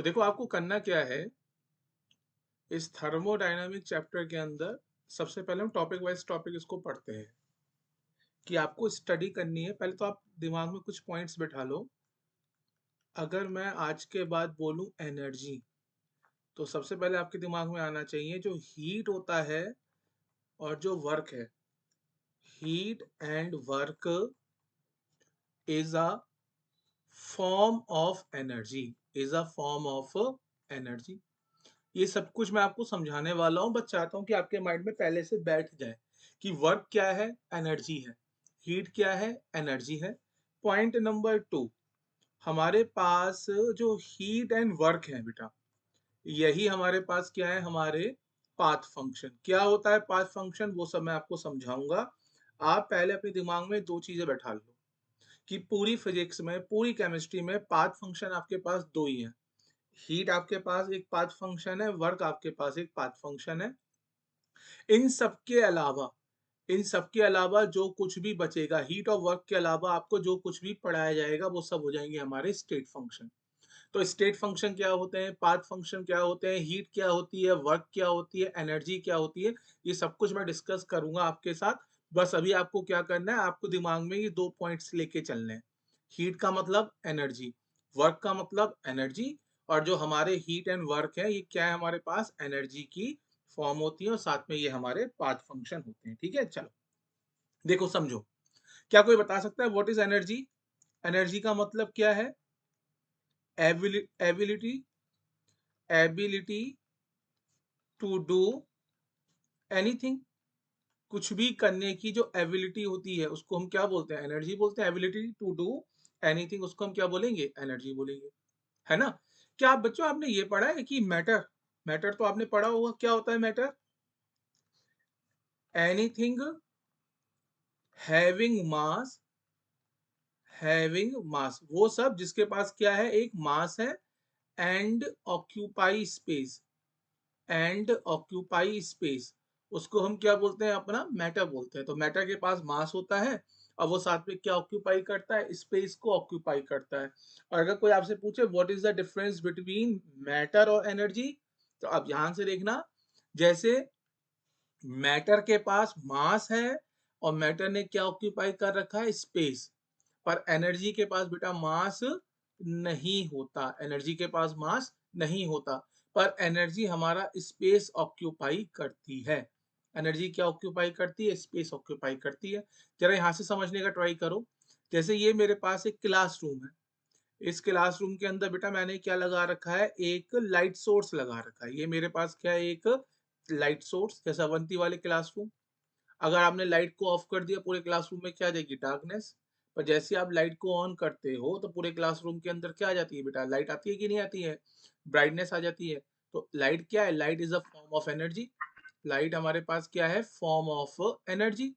तो देखो आपको करना क्या है, इस थर्मोडायनामिक चैप्टर के अंदर सबसे पहले हम टॉपिक वाइज टॉपिक इसको पढ़ते हैं कि आपको स्टडी करनी है। पहले तो आप दिमाग में कुछ पॉइंट्स बैठा लो। अगर मैं आज के बाद बोलूं एनर्जी, तो सबसे पहले आपके दिमाग में आना चाहिए जो हीट होता है और जो वर्क है। Heat and work is a form of energy, is a form of energy. ये सब कुछ मैं आपको समझाने वाला हूँ, बस चाहता हूँ कि आपके माइंड में पहले से बैठ जाए कि वर्क क्या है, एनर्जी है। हीट क्या है, एनर्जी है। पॉइंट नंबर 2, हमारे पास जो हीट एंड वर्क है बेटा, यही हमारे पास क्या है, हमारे पाथ फंक्शन। क्या होता है पाथ फंक्शन, वो सब मैं आपको समझाऊंगा। आप पहले अपने दिमाग में दो चीजें बैठा लो कि पूरी फिजिक्स में, पूरी केमिस्ट्री में पाथ फंक्शन आपके पास दो ही है। हीट आपके पास एक पाथ फंक्शन है, वर्क आपके पास एक पाथ फंक्शन है। इन सब के अलावा, इन सब के अलावा जो कुछ भी बचेगा, हीट और वर्क के अलावा आपको जो कुछ भी पढ़ाया जाएगा वो सब हो जाएंगे हमारे स्टेट फंक्शन। तो स्टेट फंक्शन क्या होते हैं, पाथ फंक्शन क्या होते हैं, हीट क्या होती है, वर्क क्या होती है, एनर्जी क्या होती है, ये सब कुछ मैं डिस्कस करूंगा आपके साथ। बस अभी आपको क्या करना है, आपको दिमाग में ये दो पॉइंट्स लेके चलने हैं। हीट का मतलब एनर्जी, वर्क का मतलब एनर्जी। और जो हमारे हीट एंड वर्क है, ये क्या है, हमारे पास एनर्जी की फॉर्म होती है और साथ में ये हमारे पाथ फंक्शन होते हैं। ठीक है, चलो देखो समझो। क्या कोई बता सकता है व्हाट इज एनर्जी? एनर्जी का मतलब क्या है? Ability, ability to do anything. कुछ भी करने की जो एबिलिटी होती है उसको हम क्या बोलते हैं, एनर्जी बोलते हैं। एबिलिटी टू डू एनीथिंग, उसको हम क्या बोलेंगे, एनर्जी बोलेंगे, है ना। क्या आप बच्चों आपने ये पढ़ा है कि मैटर, मैटर तो आपने पढ़ा होगा, क्या होता है matter? Anything having mass, having mass, वो सब जिसके पास क्या है, एक मास है and occupy space, and occupy space, उसको हम क्या बोलते हैं, अपना मैटर बोलते हैं। तो मैटर के पास मास होता है और वो साथ में क्या ऑक्यूपाई करता है, स्पेस को ऑक्यूपाई करता है। और अगर कोई आपसे पूछे what is the difference between matter और एनर्जी, तो आप ध्यान से देखना। जैसे मैटर के पास मास है और मैटर ने क्या ऑक्यूपाई कर रखा है, स्पेस। पर एनर्जी के पास बेटा मास नहीं होता, एनर्जी के पास मास नहीं होता, पर एनर्जी हमारा स्पेस ऑक्यूपाई करती है। एनर्जी क्या ऑक्यूपाई करती है, स्पेस ऑक्यूपाई करती है। जरा यहां से समझने का ट्राई करो। जैसे ये मेरे पास एक क्लासरूम है, इस क्लासरूम के अंदर बेटा मैंने क्या लगा रखा है, एक लाइट सोर्स लगा रखा है। ये मेरे पास क्या है, एक लाइट सोर्स, जैसा अवंती वाले क्लासरूम। अगर आपने लाइट को ऑफ कर दिया, पूरे क्लासरूम में क्या आ जाएगी, डार्कनेस। पर जैसे आप लाइट को ऑन करते हो तो पूरे क्लासरूम के अंदर क्या आ जाती है बेटा, लाइट आती है कि नहीं आती है, ब्राइटनेस आ जाती है। तो लाइट क्या है, light is a form of energy. Light हमारे पास क्या है, फॉर्म ऑफ एनर्जी।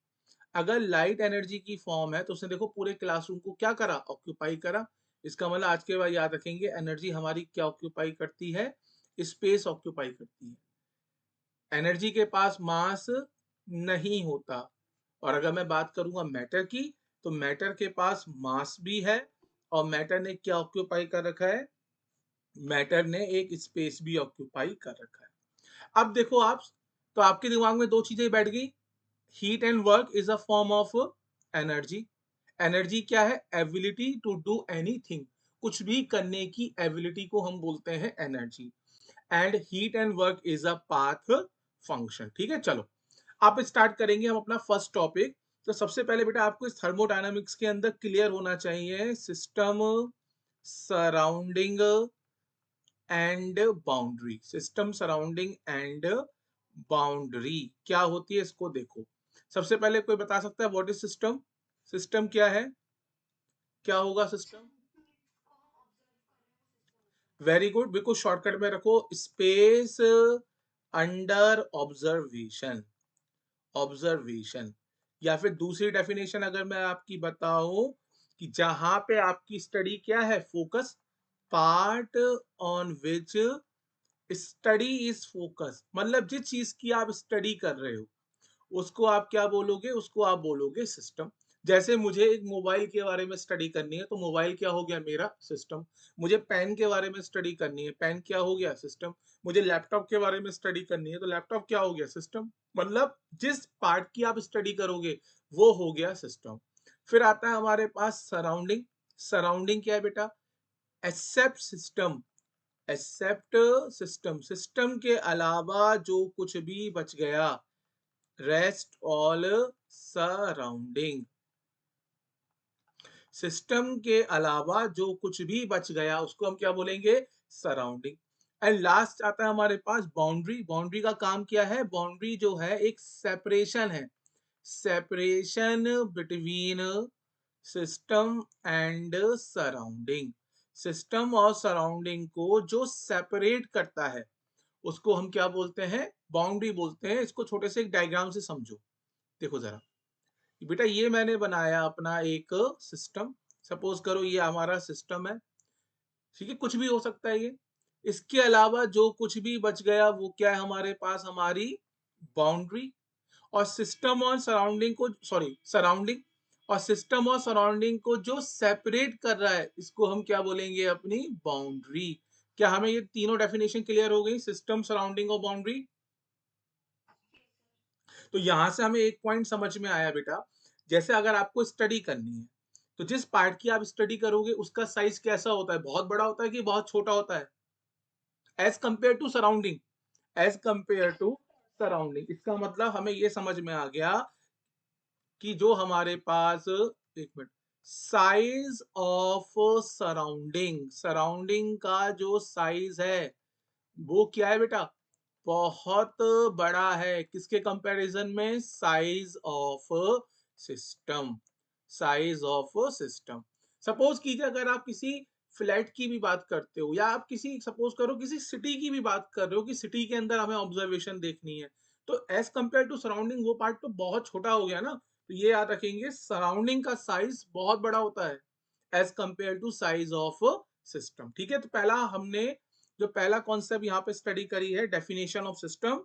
अगर लाइट एनर्जी की फॉर्म है तो उसने देखो पूरे क्लासरूम को क्या करा, ऑक्यूपाई करा। इसका मतलब आज के बाद याद रखेंगे, एनर्जी हमारी क्या ऑक्यूपाई करती है, स्पेस ऑक्यूपाई करती है। एनर्जी के पास मास नहीं होता। और अगर मैं बात करूंगा मैटर की, तो मैटर के पास मास भी है और मैटर ने क्या ऑक्यूपाई कर रखा है, मैटर ने एक स्पेस भी ऑक्यूपाई कर रखा है। अब देखो आप, तो आपके दिमाग में दो चीजें बैठ गई। Heat and work is a form of energy. Energy क्या है, एबिलिटी टू डू एनीथिंग, कुछ भी करने की एबिलिटी को हम बोलते हैं energy. And heat and work is a path function. ठीक है, चलो आप स्टार्ट करेंगे हम अपना फर्स्ट टॉपिक। तो सबसे पहले बेटा आपको इस थर्मोडायनामिक्स के अंदर क्लियर होना चाहिए system surrounding and boundary. System surrounding and boundary क्या होती है, इसको देखो। सबसे पहले कोई बता सकता है व्हाट इज सिस्टम? सिस्टम क्या है, क्या होगा सिस्टम? वेरी गुड, बिल्कुल शॉर्टकट में रखो, स्पेस अंडर ऑब्जर्वेशन, ऑब्जर्वेशन। या फिर दूसरी डेफिनेशन अगर मैं आपकी बताऊं, कि जहां पे आपकी स्टडी क्या है, focus, part on which study is focus, मतलब जिस चीज की आप स्टडी कर रहे हो उसको आप क्या बोलोगे, उसको आप बोलोगे सिस्टम। जैसे मुझे एक मोबाइल के बारे में स्टडी करनी है तो मोबाइल क्या हो गया, मेरा सिस्टम। मुझे पेन के बारे में स्टडी करनी है, पेन क्या हो गया, सिस्टम। मुझे लैपटॉप के बारे में स्टडी करनी है तो लैपटॉप क्या हो गया, सिस्टम। मतलब जिस पार्ट की आप स्टडी करोगे वो हो गया सिस्टम। फिर आता है हमारे पास सराउंडिंग। सराउंडिंग क्या है बेटा, except system. Except system, system के अलावा जो कुछ भी बच गया, रेस्ट ऑल सराउंडिंग। सिस्टम के अलावा जो कुछ भी बच गया उसको हम क्या बोलेंगे, सराउंडिंग। एंड लास्ट आता है हमारे पास बाउंड्री। बाउंड्री का काम क्या है, बाउंड्री जो है एक सेपरेशन है, separation between system and surrounding. System और सराउंडिंग को जो सेपरेट करता है उसको हम क्या बोलते हैं, बाउंड्री बोलते हैं। इसको छोटे से एक डायग्राम से समझो। देखो जरा बेटा, ये मैंने बनाया अपना एक सिस्टम। सपोज करो ये हमारा सिस्टम है, ठीक है, कुछ भी हो सकता है ये। इसके अलावा जो कुछ भी बच गया वो क्या है हमारे पास, हमारी बाउंड्री। और सिस्टम और सराउंडिंग को, सॉरी सराउंडिंग, और सिस्टम और सराउंडिंग को जो सेपरेट कर रहा है इसको हम क्या बोलेंगे, अपनी बाउंड्री। क्या हमें ये तीनों डेफिनेशन क्लियर हो गई, सिस्टम, सराउंडिंग और बाउंड्री। तो यहां से हमें एक पॉइंट समझ में आया बेटा, जैसे अगर आपको स्टडी करनी है तो जिस पार्ट की आप स्टडी करोगे उसका साइज कैसा होता है, बहुत बड़ा होता है कि बहुत छोटा होता है, as compare to surrounding. As compare to surrounding, इसका मतलब हमें ये समझ में आ गया कि जो हमारे पास, एक minute, size of surrounding, surrounding का जो साइज है वो क्या है बेटा, बहुत बड़ा है। किसके कंपैरिजन में, size of system, size of system. Suppose कीजिए अगर आप किसी फ्लैट की भी बात करते हो या आप किसी, सपोज करो किसी सिटी की भी बात कर रहे हो कि सिटी के अंदर हमें ऑब्जर्वेशन देखनी है, तो एज कंपेयर टू सराउंडिंग वो पार्ट तो बहुत छोटा हो गया ना। तो ये याद रखेंगे, सराउंडिंग का साइज बहुत बड़ा होता है as compare to size of system. ठीक है, तो पहला हमने जो पहला कॉन्सेप्ट यहाँ पे स्टडी करी है, डेफिनेशन ऑफ सिस्टम,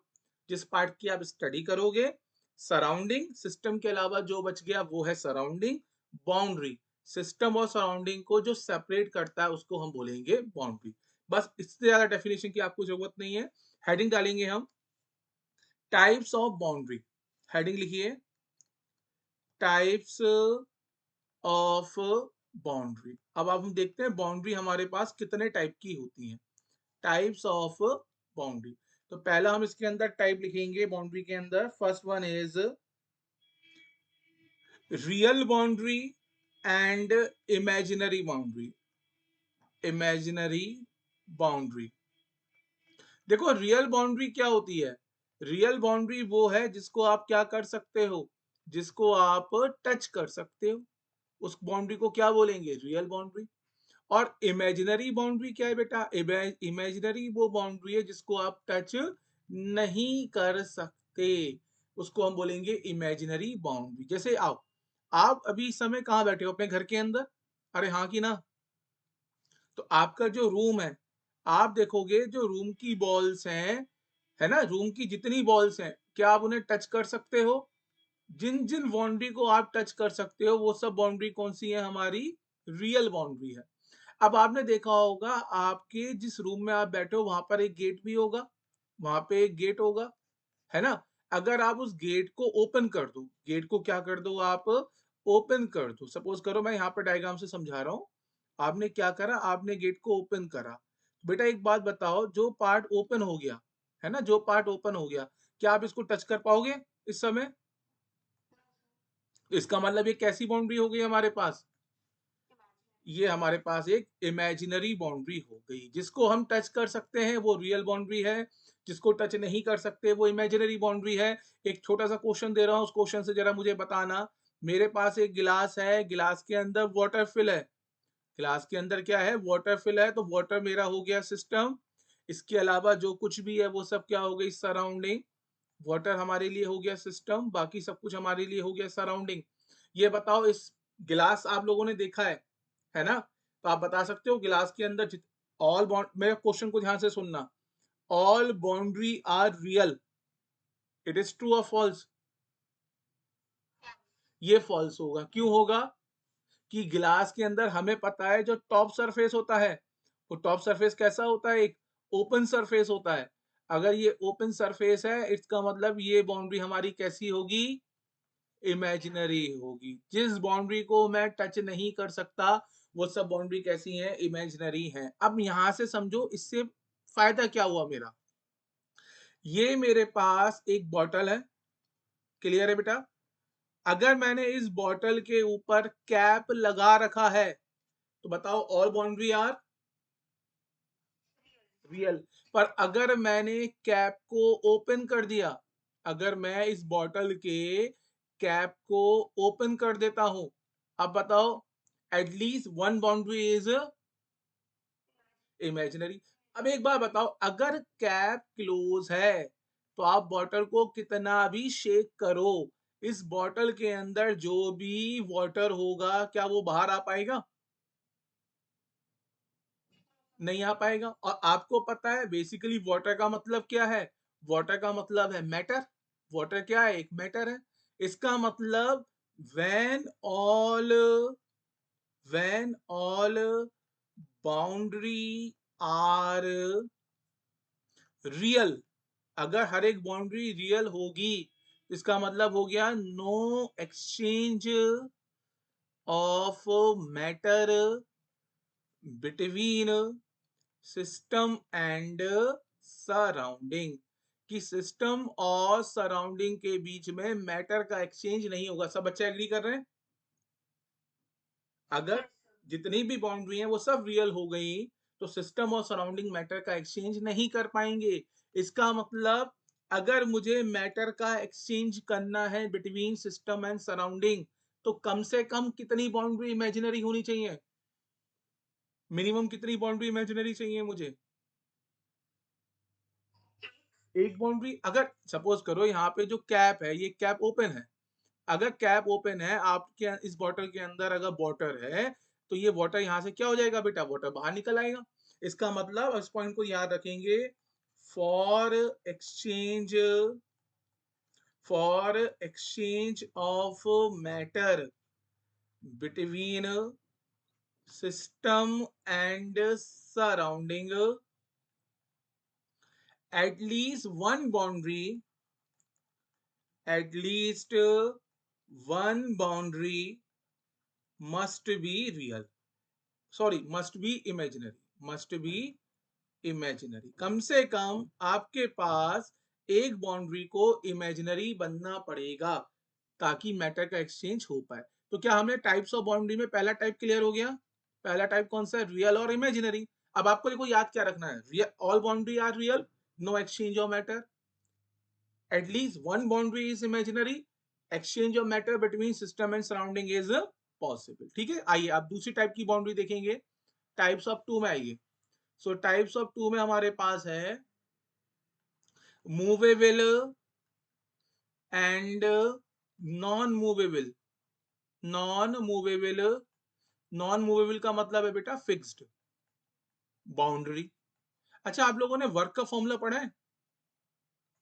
जिस पार्ट की आप स्टडी करोगे। सराउंडिंग, सिस्टम के अलावा जो बच गया वो है सराउंडिंग। बाउंड्री, सिस्टम और सराउंडिंग को जो सेपरेट करता है उसको हम बोलेंगे बाउंड्री। बस इससे ज्यादा डेफिनेशन की आपको जरूरत नहीं है। हेडिंग डालेंगे हम, टाइप्स ऑफ बाउंड्री। हेडिंग लिखिए, टाइप्स ऑफ बाउंड्री। अब आप हम देखते हैं बाउंड्री हमारे पास कितने टाइप की होती हैं। टाइप्स ऑफ बाउंड्री, तो पहला हम इसके अंदर टाइप लिखेंगे बाउंड्री के अंदर। First one is real boundary and imaginary boundary. Imaginary boundary, देखो रियल बाउंड्री क्या होती है, रियल बाउंड्री वो है जिसको आप क्या कर सकते हो, जिसको आप टच कर सकते हो, उस बाउंड्री को क्या बोलेंगे, रियल बाउंड्री। और इमेजिनरी बाउंड्री क्या है बेटा, इमेजिनरी वो बाउंड्री है जिसको आप टच नहीं कर सकते, उसको हम बोलेंगे इमेजिनरी बाउंड्री। जैसे आओ, आप अभी इस समय कहाँ बैठे हो, अपने घर के अंदर, अरे हाँ कि ना। तो आपका जो रूम है, आप देखोगे जो रूम की बॉल्स हैं, है ना, रूम की जितनी बॉल्स हैं क्या आप उन्हें टच कर सकते हो, जिन जिन बाउंड्री को आप टच कर सकते हो वो सब बाउंड्री कौन सी है, हमारी रियल बाउंड्री है। अब आपने देखा होगा आपके जिस रूम में आप बैठे हो वहां पर एक गेट भी होगा, वहां पे एक गेट होगा, है ना। अगर आप उस गेट को ओपन कर दो, गेट को क्या कर दो आप, ओपन कर दो। सपोज करो मैं यहाँ पे डायग्राम से समझा रहा हूँ, आपने क्या करा, आपने गेट को ओपन करा। तो बेटा एक बात बताओ, जो पार्ट ओपन हो गया, है ना, जो पार्ट ओपन हो गया, क्या आप इसको टच कर पाओगे इस समय। इसका मतलब ये कैसी बाउंड्री हो गई हमारे पास, ये हमारे पास एक इमेजिनरी बाउंड्री हो गई। जिसको हम टच कर सकते हैं वो रियल बाउंड्री है, जिसको टच नहीं कर सकते वो इमेजिनरी बाउंड्री है। एक छोटा सा क्वेश्चन दे रहा हूँ, उस क्वेश्चन से जरा मुझे बताना। मेरे पास एक गिलास है, गिलास के अंदर वाटर फिल है, गिलास के अंदर क्या है, वाटर फिल है, तो वाटर मेरा हो गया सिस्टम। इसके अलावा जो कुछ भी है वो सब क्या हो गई, सराउंडिंग। वाटर हमारे लिए हो गया सिस्टम, बाकी सब कुछ हमारे लिए हो गया सराउंडिंग। ये बताओ, इस गिलास आप लोगों ने देखा है ना, तो आप बता सकते हो गिलास के अंदर ऑल बाउंड, मेरे क्वेश्चन को ध्यान से सुनना, all boundary are real, it is true or false. ये फॉल्स होगा। क्यों होगा? कि गिलास के अंदर हमें पता है जो टॉप सरफेस होता है, वो टॉप सरफेस कैसा होता है? एक ओपन सरफेस होता है। अगर ये ओपन सरफेस है, इसका मतलब ये बाउंड्री हमारी कैसी होगी? इमेजिनरी होगी। जिस बाउंड्री को मैं टच नहीं कर सकता, वो सब बाउंड्री कैसी हैं? इमेजिनरी हैं। अब यहां से समझो इससे फायदा क्या हुआ मेरा। ये मेरे पास एक बॉटल है, क्लियर है बेटा? अगर मैंने इस बॉटल के ऊपर कैप लगा रखा है, तो बताओ ऑल बाउंड्री आर रियल। पर अगर मैंने कैप को ओपन कर दिया, अगर मैं इस बॉटल के कैप को ओपन कर देता हूं, अब बताओ at least one boundary is imaginary. अब एक बार बताओ, अगर कैप क्लोज है तो आप बॉटल को कितना भी शेक करो, इस बॉटल के अंदर जो भी वाटर होगा क्या वो बाहर आ पाएगा? नहीं आ पाएगा। और आपको पता है बेसिकली वाटर का मतलब क्या है? वाटर का मतलब है मैटर। वाटर क्या है? एक मैटर है। इसका मतलब when all when all boundary are real, अगर हर एक बाउंड्री रियल होगी, इसका मतलब हो गया no exchange of matter between system and surrounding, कि सिस्टम और सराउंडिंग के बीच में मैटर का एक्सचेंज नहीं होगा। सब बच्चे एग्री कर रहे हैं? अगर जितनी भी बाउंड्री है वो सब रियल हो गई, तो सिस्टम और सराउंडिंग मैटर का एक्सचेंज नहीं कर पाएंगे। इसका मतलब अगर मुझे मैटर का एक्सचेंज करना है बिटवीन सिस्टम एंड सराउंडिंग, तो कम से कम कितनी बाउंड्री इमेजिनरी होनी चाहिए? मिनिमम कितनी बाउंड्री इमेजिनरी चाहिए मुझे? एक बाउंड्री। अगर सपोज करो यहाँ पे जो कैप है, ये कैप ओपन है, अगर कैप ओपन है, आपके इस बॉटल के अंदर अगर वाटर है, तो ये वाटर यहाँ से क्या हो जाएगा बेटा? वाटर बाहर निकल आएगा। इसका मतलब इस पॉइंट को याद रखेंगे, for exchange for exchange of matter between system and surrounding, at least one boundary at least one boundary must be real, sorry must be imaginary, must be imaginary। कम से कम आपके पास एक बाउंड्री को इमेजिनरी बनना पड़ेगा ताकि मैटर का exchange हो पाए। तो क्या हमने टाइप्स ऑफ बाउंड्री में पहला टाइप क्लियर हो गया? पहला टाइप कौन सा है? रियल और इमेजिनरी। अब आपको देखो याद क्या रखना है, real all boundary are real, no exchange of matter, at least one boundary is imaginary, exchange of matter between system and surrounding is possible। ठीक है, आइए आप दूसरी टाइप की बाउंड्री देखेंगे। टाइप्स ऑफ टू में आइए। सो टाइप्स ऑफ टू में हमारे पास है movable and non movable. Non movable, non movable का मतलब है बेटा फिक्स्ड बाउंड्री। अच्छा, आप लोगों ने वर्क का फॉर्मूला पढ़ा है?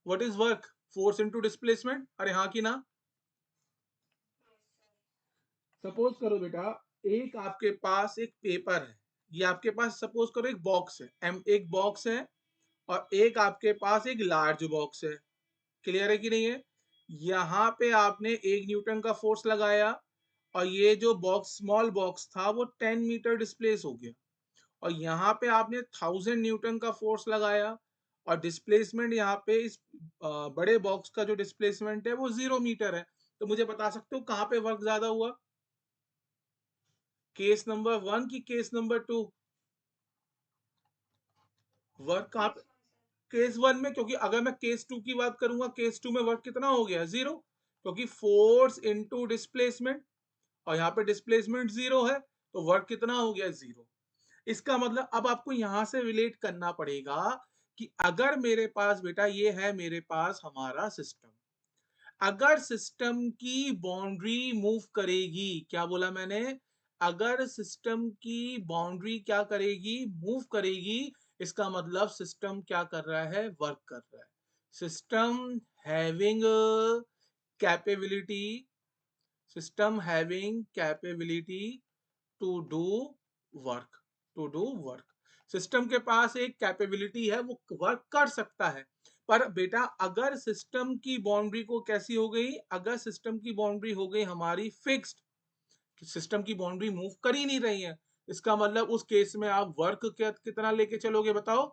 What is work? Force into displacement. अरे हाँ कि ना? सपोज करो बेटा, एक आपके पास एक पेपर है, ये आपके पास सपोज करो एक बॉक्स है, एक बॉक्स है, और एक आपके पास एक लार्ज बॉक्स है। क्लियर है कि नहीं है? यहाँ पे आपने 1 न्यूटन का फोर्स लगाया, और ये जो बॉक्स स्मॉल बॉक्स था वो 10 मीटर डिस्प्लेस हो गया, और यहाँ पे आपने 1000 न्यूटन का फोर्स लगाया, और डिस्प्लेसमेंट यहाँ पे इस बड़े बॉक्स का जो डिस्प्लेसमेंट है वो 0 मीटर है। तो मुझे बता सकते हो कहाँ पे वर्क ज्यादा हुआ? केस नंबर वन की केस नंबर टू? वर्क कहाँ पे? केस वन में, क्योंकि अगर मैं केस टू की बात करूंगा, केस टू में वर्क कितना हो गया? जीरो, क्योंकि फोर्स इनटू डिस्प्लेसमेंट, और यहाँ पे डिस्प्लेसमेंट जीरो है, तो वर्क कितना हो गया? जीरो। इसका मतलब अब आपको यहां से रिलेट करना पड़ेगा कि अगर मेरे पास बेटा ये है, मेरे पास हमारा सिस्टम, अगर सिस्टम की बाउंड्री मूव करेगी, क्या बोला मैंने? अगर सिस्टम की बाउंड्री क्या करेगी? मूव करेगी। इसका मतलब सिस्टम क्या कर रहा है? वर्क कर रहा है। System having capability, system having capability to do work, to do work. System के पास एक कैपेबिलिटी है, वो वर्क कर सकता है। पर बेटा अगर सिस्टम की बाउंड्री को कैसी हो गई, अगर सिस्टम की बाउंड्री हो गई हमारी फिक्स्ड, सिस्टम की बाउंड्री मूव कर ही नहीं रही है, इसका मतलब उस केस में आप वर्क कितना लेके चलोगे बताओ,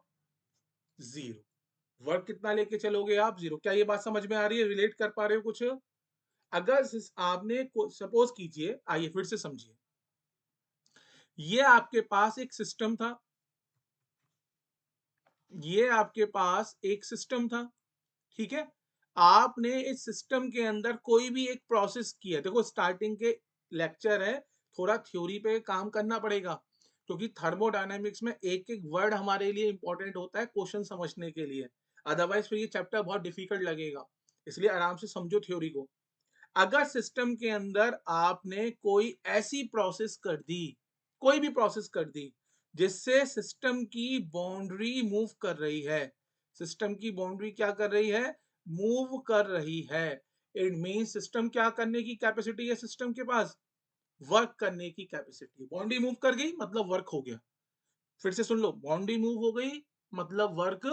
जीरो। वर्क कितना लेके चलोगे आप, जीरो। क्या ये बात समझ में आ रही है, रिलेट कर पा रहे हो कुछ? अगर आपने सपोज कीजिए, आइए फिर से समझिए, ये आपके पास एक सिस्टम था, ये आपके पास एक सिस्टम था, ठीक है। आपने इस सिस्टम के अंदर कोई भी एक प्रोसेस किया, देखो स्टार्टिंग के लेक्चर है, थोड़ा थ्योरी पे काम करना पड़ेगा, क्योंकि थर्मोडायनेमिक्स में एक एक वर्ड हमारे लिए इंपॉर्टेंट होता है क्वेश्चन समझने के लिए, अदरवाइज फिर ये चैप्टर बहुत डिफिकल्ट लगेगा, इसलिए आराम से समझो थ्योरी को। अगर सिस्टम के अंदर आपने कोई ऐसी प्रोसेस कर दी, कोई भी प्रोसेस कर दी जिससे सिस्टम की बाउंड्री मूव कर रही है, सिस्टम की बाउंड्री क्या कर रही है, मूव कर रही है, इट मीन सिस्टम क्या करने की कैपेसिटी है, सिस्टम के पास वर्क करने की कैपेसिटी। बाउंड्री मूव कर गई मतलब वर्क हो गया, फिर से सुन लो, बाउंड्री मूव हो गई मतलब वर्क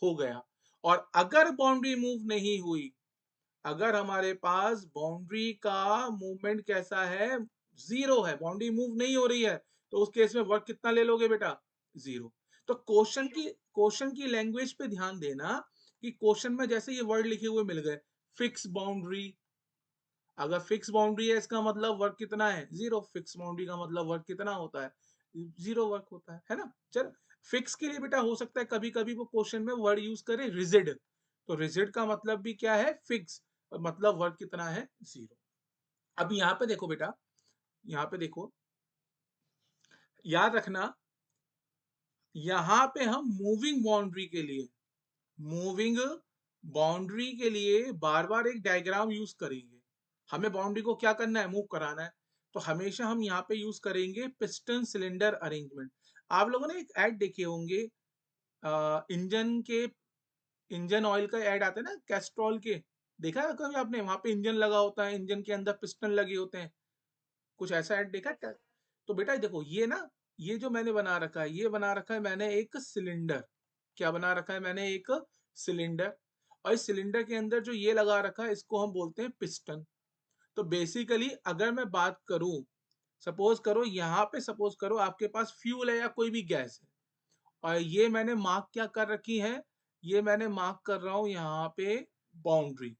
हो गया। और अगर बाउंड्री मूव नहीं हुई, अगर हमारे पास बाउंड्री का मूवमेंट कैसा है, जीरो है, बाउंड्री मूव नहीं हो रही है, तो उस केस में वर्क कितना ले लोगे बेटा, जीरो। तो क्वेश्चन की लैंग्वेज पे ध्यान देना कि क्वेश्चन में जैसे ये वर्ड लिखे हुए मिल गए, फिक्स बाउंड्री, अगर फिक्स बाउंड्री है इसका मतलब वर्क कितना है, जीरो। फिक्स बाउंड्री का मतलब वर्क कितना होता है, जीरो वर्क होता है ना। चल, फिक्स के लिए बेटा हो सकता है कभी कभी वो क्वेश्चन में वर्ड यूज करे रिजिड, तो रिजिड का मतलब भी क्या है, फिक्स, मतलब वर्क कितना है, जीरो। अब यहाँ पे देखो बेटा, यहाँ पे देखो, याद रखना, यहाँ पे हम मूविंग बाउंड्री के लिए, मूविंग बाउंड्री के लिए बार बार एक डायग्राम यूज करेंगे, हमें बाउंड्री को क्या करना है, मूव कराना है, तो हमेशा हम यहाँ पे यूज करेंगे पिस्टन सिलेंडर अरेंजमेंट। आप लोगों ने एक ऐड देखे होंगे, इंजन के, इंजन ऑयल का ऐड आता है ना कैस्ट्रॉल के, देखा है कभी आपने, वहां पे इंजन लगा होता है, इंजन के अंदर पिस्टन लगे होते हैं, कुछ ऐसा ऐड देखा क्या? तो बेटा देखो ये ना, ये जो मैंने बना रखा है, ये बना रखा है मैंने एक सिलेंडर, क्या बना रखा है मैंने, एक सिलेंडर, और इस सिलेंडर के अंदर जो ये लगा रखा है इसको हम बोलते हैं पिस्टन। तो बेसिकली अगर मैं बात करूं, सपोज करो यहाँ पे, सपोज करो आपके पास फ्यूल है या कोई भी गैस है, और ये मैंने मार्क क्या कर रखी है, ये मैंने मार्क कर रहा हूं यहाँ पे बाउंड्री,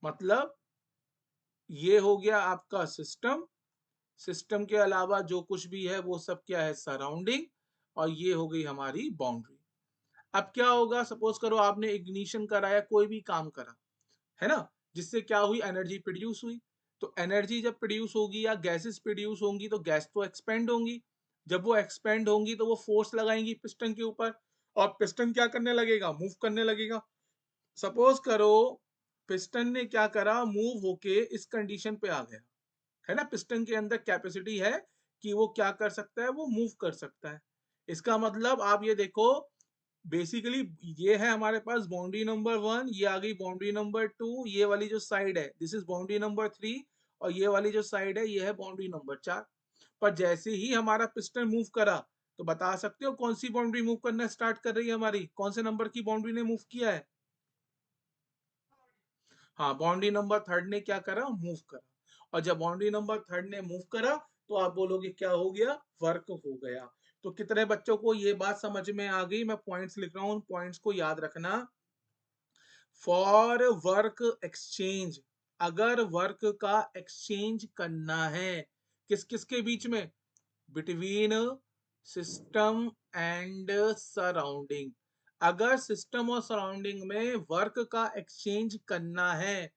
मतलब ये हो गया आपका सिस्टम, सिस्टम के अलावा जो कुछ भी है वो सब क्या है, सराउंडिंग, और ये हो गई हमारी बाउंड्री। अब क्या होगा, सपोज करो आपने इग्निशन कराया, कोई भी काम करा, है ना, जिससे क्या हुई, एनर्जी प्रोड्यूस हुई। तो एनर्जी जब प्रोड्यूस होगी या गैसेस प्रोड्यूस होंगी तो गैस तो एक्सपेंड होंगी, जब वो एक्सपेंड होंगी तो वो फोर्स लगाएंगी पिस्टन के ऊपर, और पिस्टन क्या करने लगेगा, मूव करने लगेगा। सपोज करो पिस्टन ने क्या करा, मूव होके इस कंडीशन पे आ गया, है ना, पिस्टन के अंदर कैपेसिटी है कि वो क्या कर सकता है, वो मूव कर सकता है। इसका मतलब आप ये देखो, बेसिकली ये है हमारे पास बाउंड्री नंबर 1, ये आ गई बाउंड्री नंबर 2, ये वाली जो साइड है दिस इज बाउंड्री नंबर 3, और ये वाली जो साइड है ये है बाउंड्री नंबर 4। पर जैसे ही हमारा पिस्टन मूव करा, तो बता सकते हो कौन सी बाउंड्री मूव करना स्टार्ट कर रही है हमारी, कौन से नंबर की बाउंड्री ने मूव किया है, हाँ बाउंड्री नंबर 3 ने क्या करा, मूव करा। और जब बाउंड्री नंबर 3 ने मूव करा, तो आप बोलोगे क्या हो गया, वर्क हो गया। तो कितने बच्चों को ये बात समझ में आ गई, मैं पॉइंट्स लिख रहा हूं, पॉइंट्स को याद रखना। फॉर वर्क एक्सचेंज, अगर वर्क का एक्सचेंज करना है, किस किस के बीच में, बिटवीन सिस्टम एंड सराउंडिंग, अगर सिस्टम और सराउंडिंग में वर्क का एक्सचेंज करना है,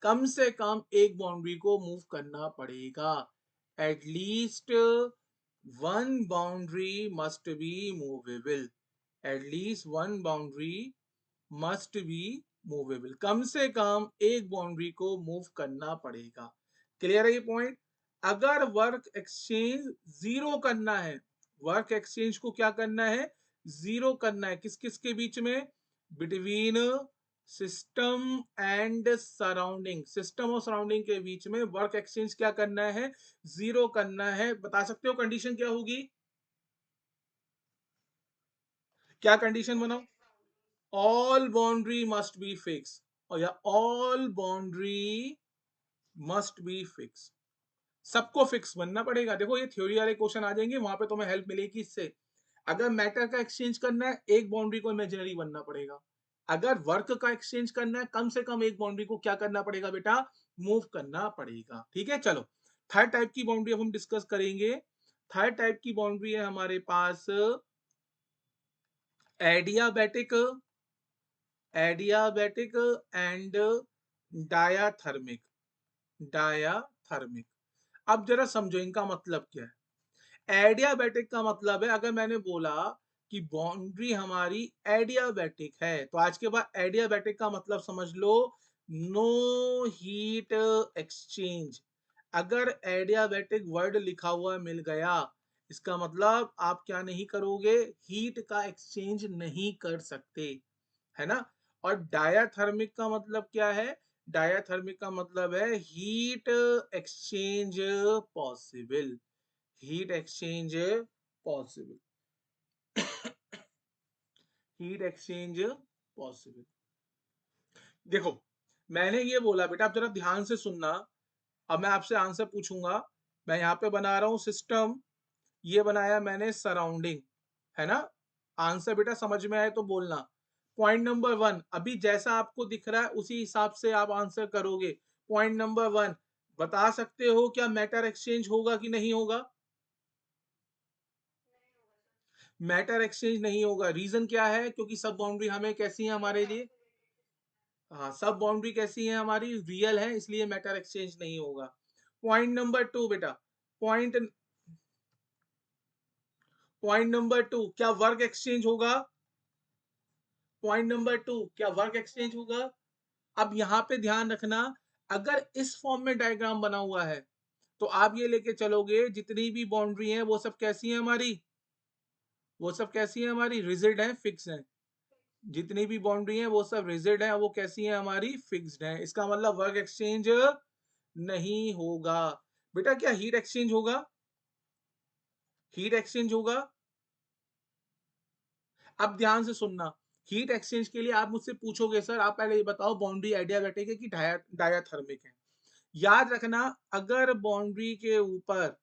कम से कम एक बाउंड्री को मूव करना पड़ेगा, at least one boundary must be movable, at least one boundary must be movable, कम से कम एक बाउंड्री को मूव करना पड़ेगा। क्लियर है ये पॉइंट? अगर वर्क एक्सचेंज जीरो करना है, वर्क एक्सचेंज को क्या करना है, जीरो करना है, किस किस के बीच में, between system and surrounding, system और सराउंडिंग के बीच में वर्क एक्सचेंज क्या करना है, जीरो करना है। बता सकते हो कंडीशन क्या होगी, क्या कंडीशन बनाओ? All boundary must B fix, और या all boundary must B fix, सबको फिक्स बनना पड़ेगा। देखो ये थ्योरी वाले क्वेश्चन आ जाएंगे, वहां पे तुम्हें हेल्प मिलेगी इससे। अगर मैटर का एक्सचेंज करना है, एक बाउंड्री को इमेजिनरी बनना पड़ेगा। अगर वर्क का एक्सचेंज करना है, कम से कम एक बाउंड्री को क्या करना पड़ेगा बेटा, मूव करना पड़ेगा। ठीक है, चलो थर्ड टाइप की बाउंड्री अब हम डिस्कस करेंगे। थर्ड टाइप की बाउंड्री है हमारे पास adiabatic, adiabatic and diathermic, diathermic. अब जरा समझो इनका मतलब क्या है। एडियाबैटिक का मतलब है, अगर मैंने बोला कि बाउंड्री हमारी एडियाबैटिक है, तो आज के बाद एडियाबैटिक का मतलब समझ लो नो हीट एक्सचेंज। अगर एडियाबैटिक वर्ड लिखा हुआ मिल गया, इसका मतलब आप क्या नहीं करोगे, हीट का एक्सचेंज नहीं कर सकते, है ना। और डायाथर्मिक का मतलब क्या है, डायाथर्मिक का मतलब है heat exchange possible, heat exchange possible, heat exchange possible. देखो मैंने ये बोला बेटा, आप जरा ध्यान से सुनना। अब मैं आपसे आंसर पूछूंगा। मैं यहाँ पे बना रहा हूँ सिस्टम, ये बनाया मैंने सराउंडिंग, है ना। आंसर बेटा समझ में आए तो बोलना। पॉइंट नंबर वन, अभी जैसा आपको दिख रहा है उसी हिसाब से आप आंसर करोगे। पॉइंट नंबर वन, बता सकते हो क्या मैटर एक्सचेंज होगा कि नहीं होगा? मैटर एक्सचेंज नहीं होगा, रीजन क्या है, क्योंकि सब बाउंड्री हमें कैसी है हमारे लिए, हाँ सब बाउंड्री कैसी है हमारी, रियल है, इसलिए मैटर एक्सचेंज नहीं होगा। पॉइंट नंबर टू बेटा, पॉइंट पॉइंट नंबर टू, क्या वर्क एक्सचेंज होगा? पॉइंट नंबर टू, क्या वर्क एक्सचेंज होगा? अब यहाँ पे ध्यान रखना, अगर इस फॉर्म में डायग्राम बना हुआ है, तो आप ये लेके चलोगे जितनी भी बाउंड्री है वो सब कैसी है हमारी, वो सब कैसी है हमारी, रिजिड है, फिक्स है। जितनी भी बाउंड्री है वो सब रिजिड है, वो कैसी है हमारी, फिक्स्ड है। इसका मतलब वर्क एक्सचेंज नहीं होगा। बेटा क्या हीट एक्सचेंज होगा, हीट एक्सचेंज होगा? अब ध्यान से सुनना, हीट एक्सचेंज के लिए आप मुझसे पूछोगे सर आप पहले ये बताओ बाउंड्री एडियाबैटिक है कि डायाथर्मिक है। याद रखना, अगर बाउंड्री के ऊपर,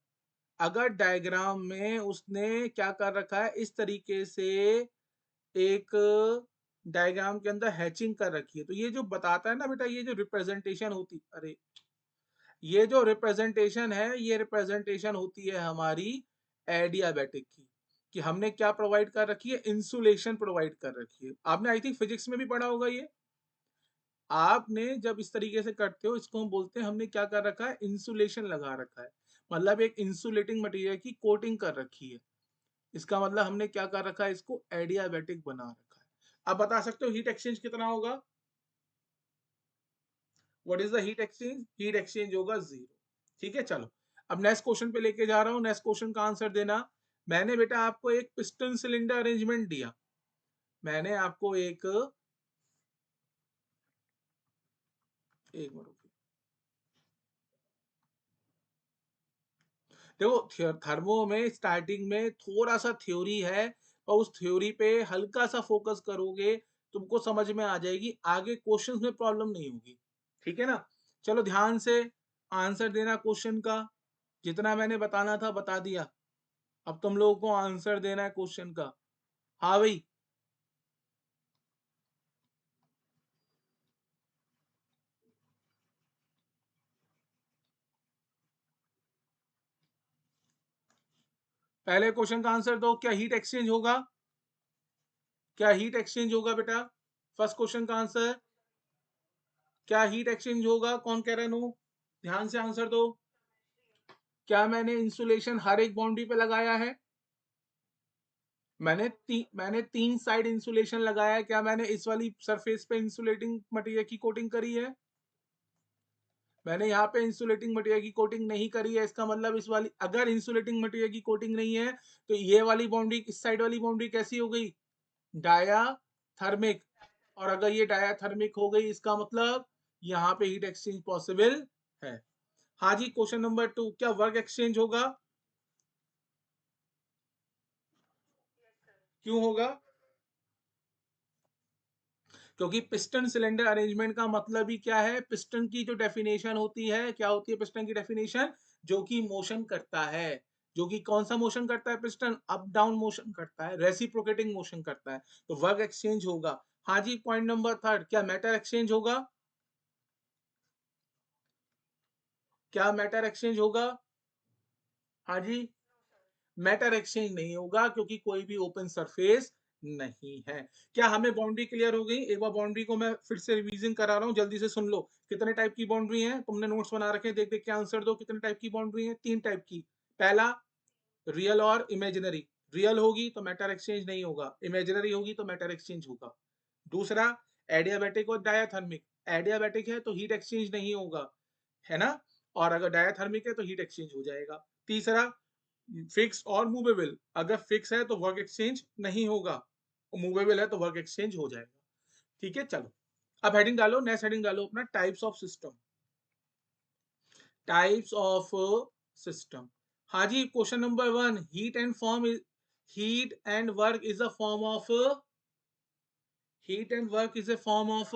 अगर डायग्राम में उसने क्या कर रखा है, इस तरीके से एक डायग्राम के अंदर हैचिंग कर रखी है, तो ये जो बताता है ना बेटा, ये जो रिप्रेजेंटेशन होती, अरे ये जो रिप्रेजेंटेशन है, ये रिप्रेजेंटेशन होती है हमारी एडियाबैटिक की, कि हमने क्या प्रोवाइड कर रखी है, इंसुलेशन प्रोवाइड कर रखी है। आपने आई थिंक फिजिक्स में भी पढ़ा होगा ये। आपने जब इस तरीके से करते हो, इसको हम बोलते हैं हमने क्या कर रखा है, इंसुलेशन लगा रखा है, मतलब एक इंसुलेटिंग मटेरियल की कोटिंग कर रखी है। इसका मतलब हमने क्या कर रखा है, इसको एडियाबैटिक बना रखा है। अब बता सकते हो हीट एक्सचेंज कितना होगा, what is the heat exchange, heat exchange होगा जीरो। ठीक है चलो, अब नेक्स्ट क्वेश्चन पे लेके जा रहा हूँ, नेक्स्ट क्वेश्चन का आंसर देना। मैंने बेटा आपको एक पिस्टन सिलेंडर अरेंजमेंट दिया, मैंने आपको एक मिनट रुकिए। देखो थर्मो में स्टार्टिंग में थोड़ा सा थ्योरी है, और उस थ्योरी पे हल्का सा फोकस करोगे, तुमको समझ में आ जाएगी, आगे क्वेश्चंस में प्रॉब्लम नहीं होगी। ठीक है ना। चलो ध्यान से आंसर देना क्वेश्चन का, जितना मैंने बताना था बता दिया। अब तुम लोगों को आंसर देना है क्वेश्चन का। हाँ भाई, पहले क्वेश्चन का आंसर दो, क्या हीट एक्सचेंज होगा, क्या हीट एक्सचेंज होगा बेटा? फर्स्ट क्वेश्चन का आंसर, क्या हीट एक्सचेंज होगा, कौन कह रहा है नो? ध्यान से आंसर दो। क्या मैंने इंसुलेशन हर एक बाउंड्री पे लगाया है? मैंने तीन साइड इंसुलेशन लगाया है, क्या मैंने इस वाली सरफेस पे इंसुलेटिंग मटेरियल की कोटिंग करी है? मैंने यहाँ पे इंसुलेटिंग मटेरियल की कोटिंग नहीं करी है, इसका मतलब इस वाली, अगर इंसुलेटिंग मटेरियल की कोटिंग नहीं है, तो ये वाली बाउंड्री, इस साइड वाली बाउंड्री कैसी हो गई, डाया थर्मिक। और अगर ये डायाथर्मिक हो गई इसका मतलब यहाँ पे हीट एक्सचेंज पॉसिबल है। हाँ जी, क्वेश्चन नंबर 2, क्या वर्क एक्सचेंज होगा? क्यों होगा? क्योंकि पिस्टन सिलेंडर अरेंजमेंट का मतलब ही क्या है? पिस्टन की जो डेफिनेशन होती है, क्या होती है पिस्टन की डेफिनेशन? जो कि मोशन करता है। जो कि कौन सा मोशन करता है? पिस्टन अप डाउन मोशन करता है, रेसिप्रोकेटिंग मोशन करता है, तो वर्क एक्सचेंज होगा। हाँ जी, पॉइंट नंबर 3, क्या मैटर एक्सचेंज होगा? क्या मैटर एक्सचेंज होगा? हाँ जी, मैटर एक्सचेंज नहीं होगा क्योंकि कोई भी ओपन सरफेस नहीं है। क्या हमें बाउंड्री क्लियर हो गई? एक बार बाउंड्री को मैं फिर से रिवीजन करा रहा हूँ, जल्दी से सुन लो। कितने टाइप की बाउंड्री है? तुमने नोट्स बना रखे हैं, देख देख के आंसर दो। कितने टाइप की बाउंड्री है? 3 टाइप की। पहला, रियल और इमेजिनरी। रियल होगी तो मैटर एक्सचेंज नहीं होगा, इमेजिनरी होगी तो मैटर एक्सचेंज होगा। दूसरा, एडियाबैटिक और डायाथर्मिक। एडियाबैटिक है तो हीट एक्सचेंज नहीं होगा, है ना, और अगर डायाथर्मिक है तो हीट एक्सचेंज हो जाएगा। तीसरा, फिक्स और मूवेबल। अगर फिक्स है तो वर्क एक्सचेंज नहीं होगा, मूवेबल है तो वर्क एक्सचेंज हो जाएगा। ठीक है, चलो अब हेडिंग डालो, नेक्स्ट हेडिंग डालो अपना, types of system. Types of system. हाँ जी, question number 1, heat and work is a form of, heat and work is a form of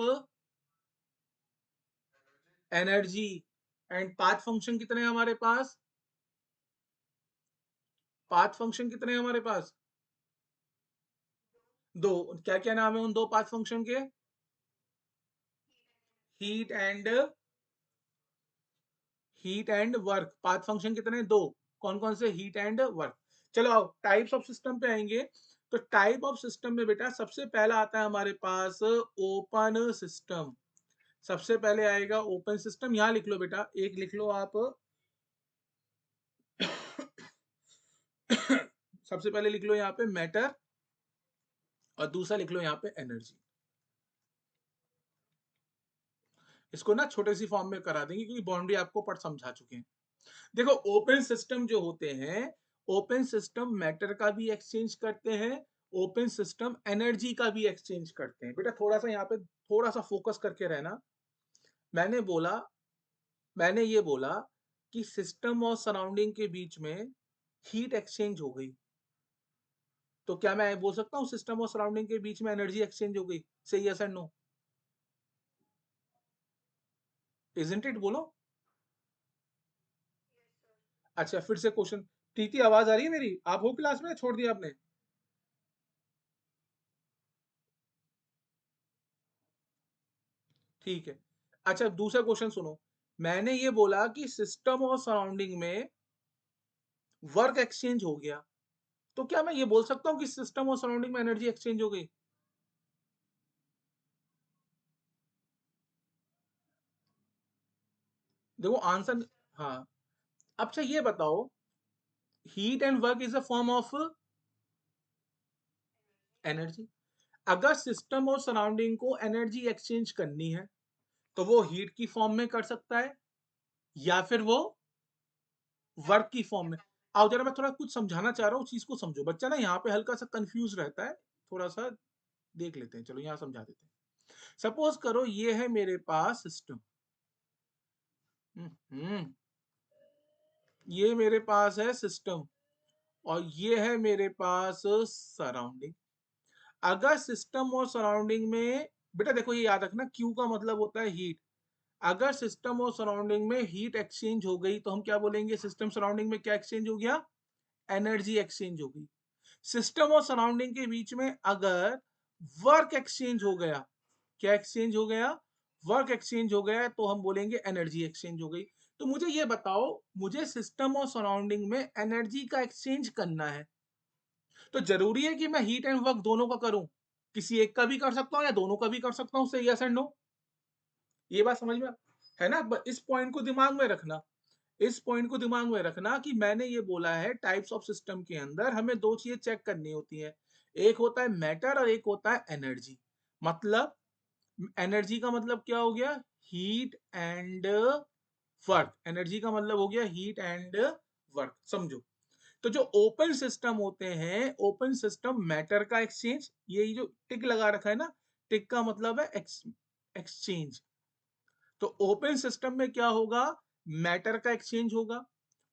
energy. And path function कितने हैं हमारे पास? पाथ फंक्शन कितने हैं हमारे पास? दो। क्या क्या नाम है उन दो पाथ फंक्शन के? Heat and, heat and work. Path function कितने हैं? दो। कौन कौन से? Heat and work. चलो आओ टाइप्स ऑफ सिस्टम पे आएंगे। तो टाइप ऑफ सिस्टम में बेटा सबसे पहला आता है हमारे पास ओपन सिस्टम। सबसे पहले आएगा ओपन सिस्टम। यहां लिख लो बेटा, एक लिख लो आप। सबसे पहले लिख लो यहाँ पे मैटर, और दूसरा लिख लो यहाँ पे एनर्जी। इसको ना छोटे सी फॉर्म में करा देंगे क्योंकि बाउंड्री आपको पढ़ समझा चुके हैं। देखो, ओपन सिस्टम जो होते हैं, ओपन सिस्टम मैटर का भी एक्सचेंज करते हैं, ओपन सिस्टम एनर्जी का भी एक्सचेंज करते हैं। बेटा थोड़ा सा यहाँ पे थोड़ा सा फोकस करके रहना। मैंने बोला, मैंने ये बोला कि सिस्टम और सराउंडिंग के बीच में हीट एक्सचेंज हो गई, तो क्या मैं बोल सकता हूँ सिस्टम और सराउंडिंग के बीच में एनर्जी एक्सचेंज हो गई? से yes and no? Isn't it? बोलो। अच्छा, फिर से क्वेश्चन। प्रीति, आवाज आ रही है मेरी? आप हो क्लास में, छोड़ दिया आपने? ठीक है। अच्छा, दूसरा क्वेश्चन सुनो। मैंने ये बोला कि सिस्टम और सराउंडिंग में वर्क एक्सचेंज हो गया, तो क्या मैं ये बोल सकता हूँ कि सिस्टम और सराउंडिंग में एनर्जी एक्सचेंज हो गई? देखो आंसर, हाँ। अच्छा ये बताओ, heat and work is a form of energy. अगर सिस्टम और सराउंडिंग को एनर्जी एक्सचेंज करनी है तो वो हीट की फॉर्म में कर सकता है, या फिर वो वर्क की फॉर्म में। आओ जरा मैं थोड़ा कुछ समझाना चाह रहा हूँ, चीज को समझो। बच्चा ना यहाँ पे हल्का सा कंफ्यूज रहता है, थोड़ा सा देख लेते हैं। चलो यहाँ समझा देते हैं। सपोज करो ये है मेरे पास सिस्टम, ये मेरे पास है सिस्टम, और ये है मेरे पास सराउंडिंग। अगर सिस्टम और सराउंडिंग में, बेटा देखो ये याद रखना, क्यू का मतलब होता है हीट। अगर सिस्टम और सराउंडिंग में हीट एक्सचेंज हो गई तो हम क्या बोलेंगे? सिस्टम सराउंडिंग में क्या एक्सचेंज हो गया? एनर्जी एक्सचेंज हो गई। सिस्टम और सराउंडिंग के बीच में अगर वर्क एक्सचेंज हो गया, क्या एक्सचेंज हो गया? वर्क एक्सचेंज हो गया, तो हम बोलेंगे एनर्जी एक्सचेंज हो गई। तो मुझे ये बताओ, मुझे सिस्टम और सराउंडिंग में एनर्जी का एक्सचेंज करना है, तो जरूरी है कि मैं हीट एंड वर्क दोनों का करूं? किसी एक का भी कर सकता हूं या दोनों का भी कर सकता हूं? से यस एंड नो? ये बात समझ में है ना? इस पॉइंट को दिमाग में रखना। इस पॉइंट को दिमाग में रखना कि मैंने ये बोला है टाइप्स ऑफ सिस्टम के अंदर हमें दो चीजें चेक करनी होती है। एक होता है मैटर और एक होता है एनर्जी। मतलब एनर्जी का मतलब क्या हो गया? Heat and work. एनर्जी का मतलब हो गया हीट एंड वर्क, समझो। तो जो ओपन सिस्टम होते हैं, ओपन सिस्टम मैटर का एक्सचेंज, ये जो टिक लगा रखा है ना, एडियाबैटिक का मतलब है एक्सचेंज। तो ओपन सिस्टम में क्या होगा, मैटर का एक्सचेंज होगा।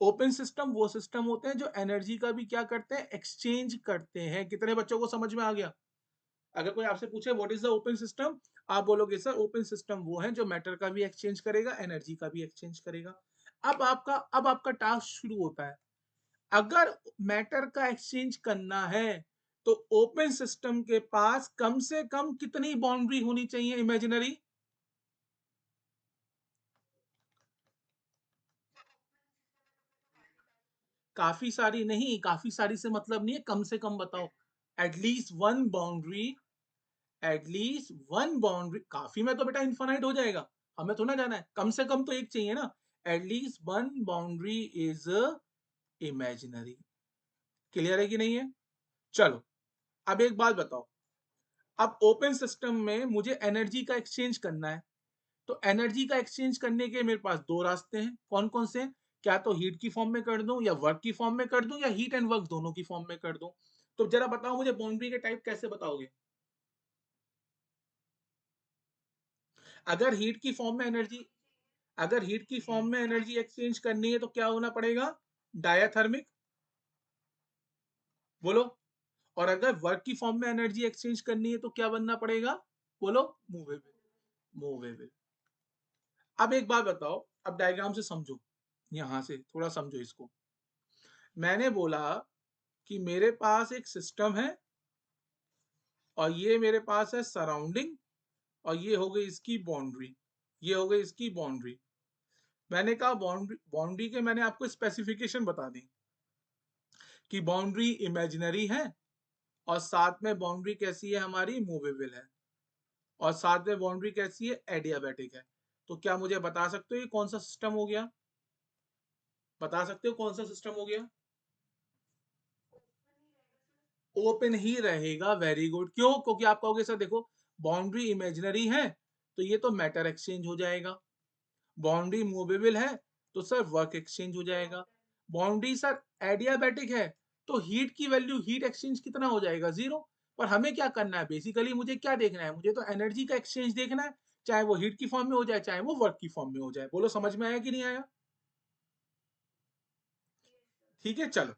ओपन सिस्टम वो सिस्टम होते हैं जो एनर्जी का भी क्या करते हैं, एक्सचेंज करते हैं। कितने बच्चों को समझ में आ गया? अगर कोई आपसे पूछे what is the open system, आप बोलोगे सर ओपन सिस्टम वो है जो मैटर का भी एक्सचेंज करेगा, एनर्जी का भी एक्सचेंज करेगा। अब आपका टास्क शुरू होता है। अगर मैटर का एक्सचेंज करना है तो ओपन सिस्टम के पास कम से कम कितनी बाउंड्री होनी चाहिए इमेजिनरी? काफी सारी नहीं, काफी सारी से मतलब नहीं है, कम से कम बताओ। At least one boundary, at least one boundary. काफी में तो बेटा इन्फानाइट हो जाएगा, हमें थोड़ा जाना है, कम से कम तो एक चाहिए ना। At least one boundary is imaginary. Clear है कि नहीं है? चलो, अब एक बात बताओ। अब ओपन सिस्टम में मुझे एनर्जी का एक्सचेंज करना है, तो एनर्जी का एक्सचेंज करने के मेरे पास दो रास्ते हैं। कौन कौन से? क्या तो हीट की फॉर्म में कर दूं, या वर्क की फॉर्म में कर दूं, या हीट एंड वर्क दोनों की फॉर्म में कर दूं। तो जरा बताओ मुझे, बाउंड्री के टाइप कैसे बताओगे? अगर हीट की फॉर्म में एनर्जी अगर हीट की फॉर्म में एनर्जी एक्सचेंज करनी है तो क्या होना पड़ेगा? डायाथर्मिक। बोलो। और अगर वर्क की फॉर्म में एनर्जी एक्सचेंज करनी है तो क्या बनना पड़ेगा? बोलो। मूवेबल। मूवेबल। अब एक बात बताओ, अब डायग्राम से समझो, यहां से थोड़ा समझो इसको। मैंने बोला कि मेरे पास एक सिस्टम है और ये मेरे पास है सराउंडिंग, और ये हो गई इसकी बाउंड्री, ये हो गई इसकी बाउंड्री। मैंने कहा बाउंड्री बाउंड्री के मैंने आपको स्पेसिफिकेशन बता दी कि बाउंड्री इमेजिनरी है, और साथ में बाउंड्री कैसी है हमारी, मूवेबल है, और साथ में बाउंड्री कैसी है, एडियाबैटिक है। तो क्या मुझे बता सकते हो ये कौन सा सिस्टम हो गया? बता सकते हो कौन सा सिस्टम हो गया? ओपन ही रहेगा। Very good. क्यों? क्योंकि आप कहोगे सर देखो, बाउंड्री इमेजिनरी है तो ये तो मैटर एक्सचेंज हो जाएगा, बाउंड्री मूवेबल है तो सर वर्क एक्सचेंज हो जाएगा, बाउंड्री सर एडियाबैटिक है तो हीट की वैल्यू, हीट एक्सचेंज कितना हो जाएगा, जीरो। पर हमें क्या करना है, बेसिकली मुझे क्या देखना है, मुझे तो एनर्जी का एक्सचेंज देखना है, चाहे वो हीट की फॉर्म में हो जाए चाहे वो वर्क की फॉर्म में हो जाए। बोलो समझ में आया कि नहीं आया? ठीक है, चलो।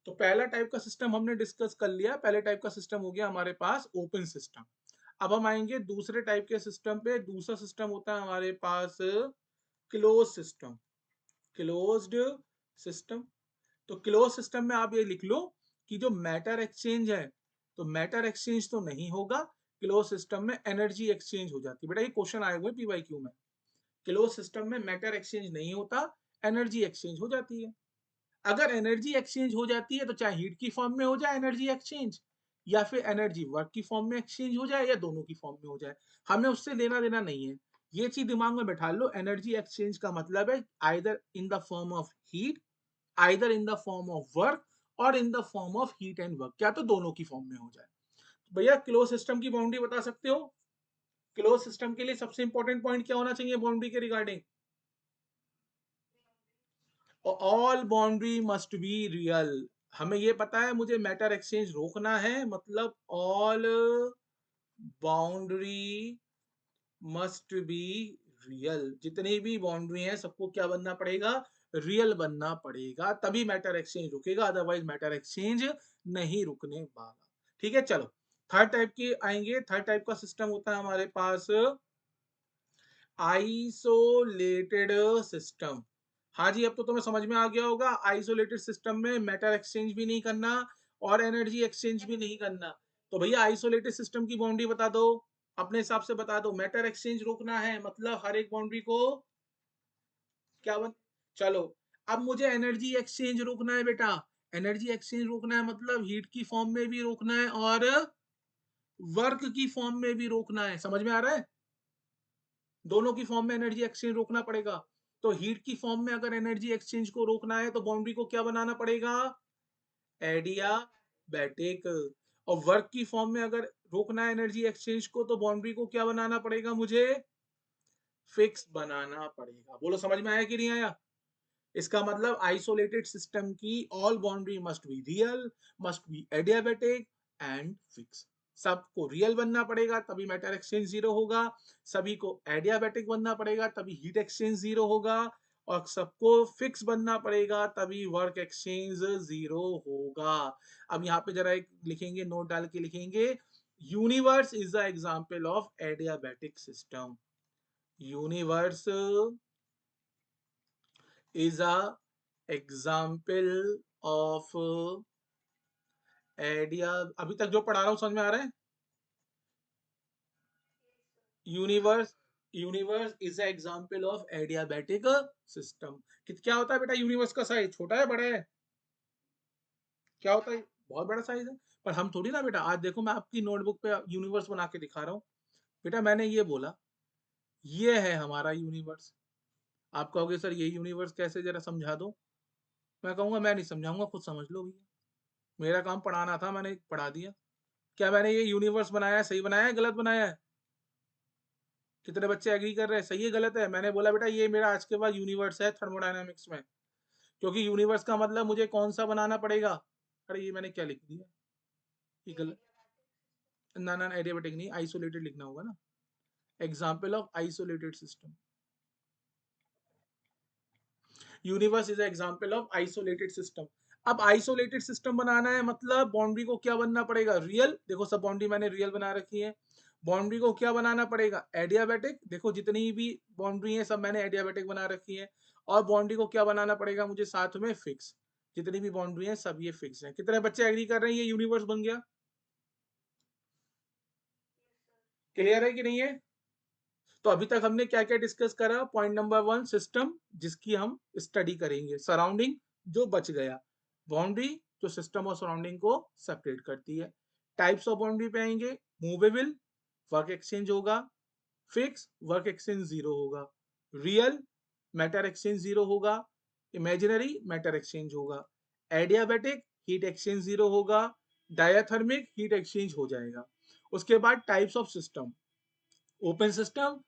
तो पहला टाइप का सिस्टम हमने डिस्कस कर लिया, पहले टाइप का सिस्टम हो गया हमारे पास ओपन सिस्टम। अब हम आएंगे दूसरे टाइप के सिस्टम पे। दूसरा सिस्टम होता है हमारे पास क्लोज सिस्टम। Closed system. तो क्लोज सिस्टम में आप ये लिख लो कि जो मैटर एक्सचेंज है, तो मैटर एक्सचेंज तो नहीं होगा, क्लोज सिस्टम में एनर्जी एक्सचेंज हो जाती है। बेटा ये क्वेश्चन आए हुए पीवाईक्यू में। क्लोज सिस्टम में मैटर एक्सचेंज नहीं होता, एनर्जी एक्सचेंज हो जाती है। अगर एनर्जी एक्सचेंज हो जाती है तो चाहे हीट की फॉर्म में हो जाए एनर्जी एक्सचेंज, या फिर एनर्जी वर्क की फॉर्म में एक्सचेंज हो जाए, या दोनों की फॉर्म में हो जाए, हमें उससे लेना देना नहीं है। ये चीज दिमाग में बैठा लो, एनर्जी एक्सचेंज का मतलब है either in the form of heat, either in the form of work, और in the form of heat and work, क्या तो दोनों की फॉर्म में हो जाए। भैया क्लोज सिस्टम की बाउंड्री बता सकते हो? क्लोज सिस्टम के लिए सबसे इंपॉर्टेंट पॉइंट क्या होना चाहिए बाउंड्री के regarding? All boundary must be real. हमें ये पता है मुझे मैटर एक्सचेंज रोकना है, मतलब all boundary must be real. जितनी भी बाउंड्री है सबको क्या बनना पड़ेगा, रियल बनना पड़ेगा, तभी मैटर एक्सचेंज रुकेगा, अदरवाइज मैटर एक्सचेंज नहीं रुकने वाला। ठीक है, चलो थर्ड टाइप के आएंगे। थर्ड टाइप का सिस्टम होता है हमारे पास आइसोलेटेड सिस्टम। हाँ जी, अब तो तुम्हें समझ में आ गया होगा, आइसोलेटेड सिस्टम में मैटर एक्सचेंज भी नहीं करना और एनर्जी एक्सचेंज भी नहीं करना। तो भैया आइसोलेटेड सिस्टम की बाउंड्री बता दो, अपने हिसाब से बता दो। मैटर एक्सचेंज रोकना है मतलब हर एक बाउंड्री को क्या बन चलो। अब मुझे एनर्जी एक्सचेंज रोकना है बेटा, एनर्जी एक्सचेंज रोकना है मतलब हीट की फॉर्म में भी रोकना है और वर्क की फॉर्म में भी रोकना है। समझ में आ रहा है? दोनों की फॉर्म में एनर्जी एक्सचेंज रोकना पड़ेगा। तो हीट की फॉर्म में अगर एनर्जी एक्सचेंज को रोकना है तो बाउंड्री को क्या बनाना पड़ेगा, एडियाबैटिक। और वर्क की फॉर्म में अगर रोकना है एनर्जी एक्सचेंज को तो बाउंड्री को क्या बनाना पड़ेगा, मुझे फिक्स बनाना पड़ेगा। बोलो समझ में आया कि नहीं आया? इसका मतलब आइसोलेटेड सिस्टम की all boundary must be real, must be adiabatic and fix. सबको रियल बनना पड़ेगा तभी मैटर एक्सचेंज जीरो होगा, सभी को एडियाबैटिक बनना पड़ेगा तभी हीट एक्सचेंज जीरो होगा, और सबको फिक्स बनना पड़ेगा तभी वर्क एक्सचेंज जीरो होगा। अब यहाँ पे जरा एक लिखेंगे, नोट डाल के लिखेंगे, universe is the example of adiabatic system. Universe is a example of adia. अभी तक जो पढ़ा रहा हूं समझ में आ रहा है? Universe, universe is a example of adiabatic system. क्या होता है बेटा यूनिवर्स का साइज? छोटा है बड़ा है? क्या होता है? बहुत बड़ा साइज है। पर हम थोड़ी ना बेटा, आज देखो मैं आपकी नोटबुक पे यूनिवर्स बना के दिखा रहा हूँ। बेटा मैंने ये बोला, ये है हमारा यूनिवर्स। आप कहोगे सर ये यूनिवर्स कैसे, जरा समझा दो। मैं कहूंगा मैं नहीं समझाऊंगा, खुद समझ लो भैया। मेरा काम पढ़ाना था, मैंने पढ़ा दिया। क्या मैंने ये यूनिवर्स बनाया है, सही बनाया है गलत बनाया है? कितने बच्चे एग्री कर रहे हैं सही है गलत है? मैंने बोला बेटा ये मेरा आज के बाद यूनिवर्स है थर्मोडायनामिक्स में, क्योंकि यूनिवर्स का मतलब मुझे कौन सा बनाना पड़ेगा। अरे ये मैंने क्या लिख दिया, ये गलत। ना ना, एडियाबैटिक नहीं, आइसोलेटेड लिखना होगा ना। Example of isolated system. Universe is example of isolated system. अब आइसोलेटेड सिस्टम बनाना है मतलब बाउंड्री को क्या बनना पड़ेगा? रियल। देखो सब बाउंड्री मैंने रियल बना रखी है। बाउंड्री को क्या बनाना पड़ेगा? एडियाबैटिक। देखो जितनी भी बाउंड्री है सब मैंने एडियाबैटिक बना रखी है। और बाउंड्री को क्या बनाना पड़ेगा मुझे साथ में? फिक्स। जितनी भी बाउंड्री है सब ये फिक्स है। कितने बच्चे एग्री कर रहे हैं ये यूनिवर्स बन गया? क्लियर है कि नहीं है? तो अभी तक हमने क्या क्या डिस्कस करा? पॉइंट नंबर 1 सिस्टम, जिसकी हम स्टडी करेंगे। सराउंडिंग जो बच गया। बाउंड्री जो सिस्टम और सराउंडिंग को सेपरेट करती है। टाइप्स ऑफ बाउंड्री पे आएंगे। मूवेबल, वर्क एक्सचेंज होगा। फिक्स, वर्क एक्सचेंज जीरो होगा। रियल, मैटर एक्सचेंज जीरो होगा। इमेजिनरी, मैटर एक्सचेंज होगा। एडियाबैटिक, हीट एक्सचेंज जीरो होगा। डायाथर्मिक, हीट एक्सचेंज हो जाएगा। उसके बाद types of system. Open system,